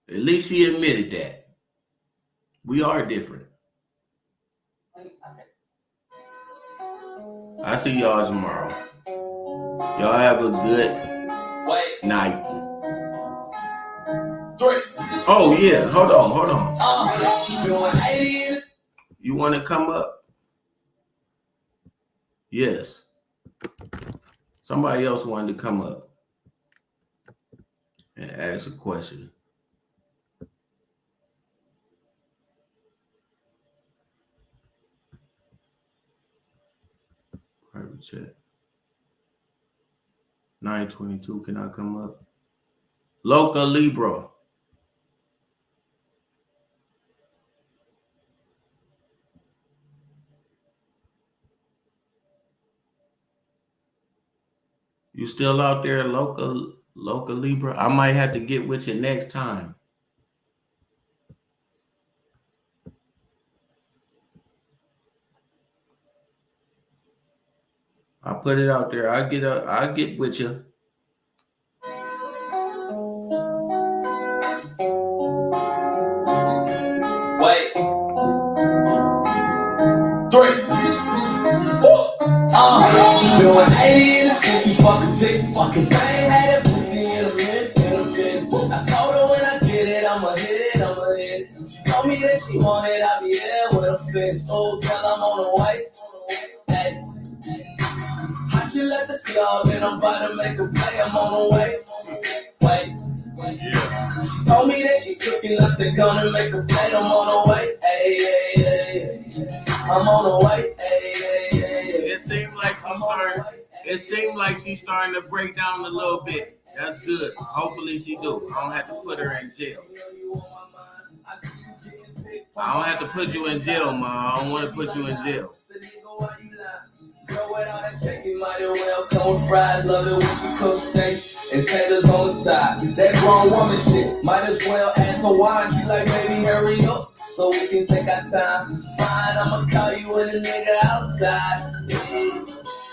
At least she admitted that. We are different. I see y'all tomorrow. Y'all have a good night. 3. Oh, yeah. Hold on. You want to come up? Yes. Somebody else wanted to come up and ask a question. Private chat. 922, can I come up? Loca Libra. You still out there, Loca Libra? I might have to get with you next time. I put it out there. I'll get with you. Wait. 3. Doing 80 since you fucking tick. Fucking I ain't had that pussy in a minute. I told her when I get it, I'ma hit it. She told me that she wanted, I'll be there with a fix. Oh, girl, I'm on the way. Hey. How'd you let the club in? I'm about to make a play. I'm on the way. Wait. Yeah. She told me that she cooking. I said, gonna make a play. I'm on the way. Hey. I'm on the way. It seemed like she's starting to break down a little bit. That's good. Hopefully she do. I don't have to put her in jail. I don't have to put you in jail, Ma. I don't want to put you in jail. Girl, with all that shaking, might as well come with fries. Love it when she cooks steak and taters on the side. That grown woman shit, might as well add some wine. She like, baby, hurry up so we can take our time. Fine, I'ma call you with a nigga outside. Yeah.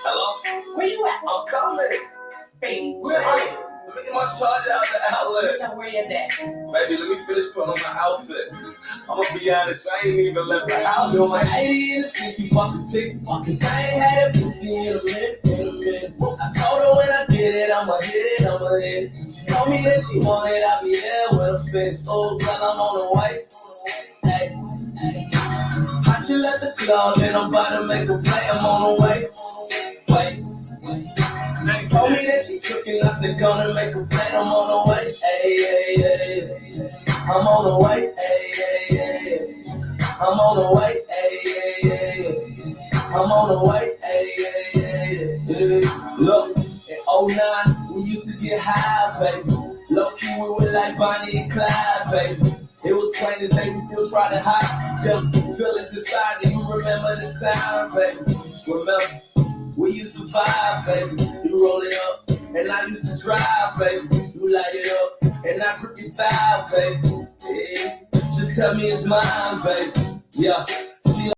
Hello? Where you at? I'm coming. Baby, where are you? Let me get my charger out the outlet. So where you at? Baby, let me finish putting on my outfit. I'ma be honest, I ain't even left the house. You're my 80 in the 60 fucking chicks. Cause I ain't had that pussy in a minute. I told her when I get it, I'ma hit it. She told me that she wanted, I'll be there with a fist. Oh, girl, I'm on the way. Hey, how'd you let the club and I'm about to make a play? I'm on the way. Wait. She told me that she cooking, I said gonna make a play. I'm on the way. Hey. I'm on the way. Hey. I'm on the way. Hey. I'm on the way. Hey. Look, in 09, we used to get high, baby. Low-key, we were like Bonnie and Clyde, baby. It was plain as day, we still try to hide them feelings inside. Do you remember the time, baby? Remember? We used to vibe, baby. You roll it up, and I used to drive, baby. You light it up, and I grip your vibe, baby. Yeah. Just tell me it's mine, baby. Yeah.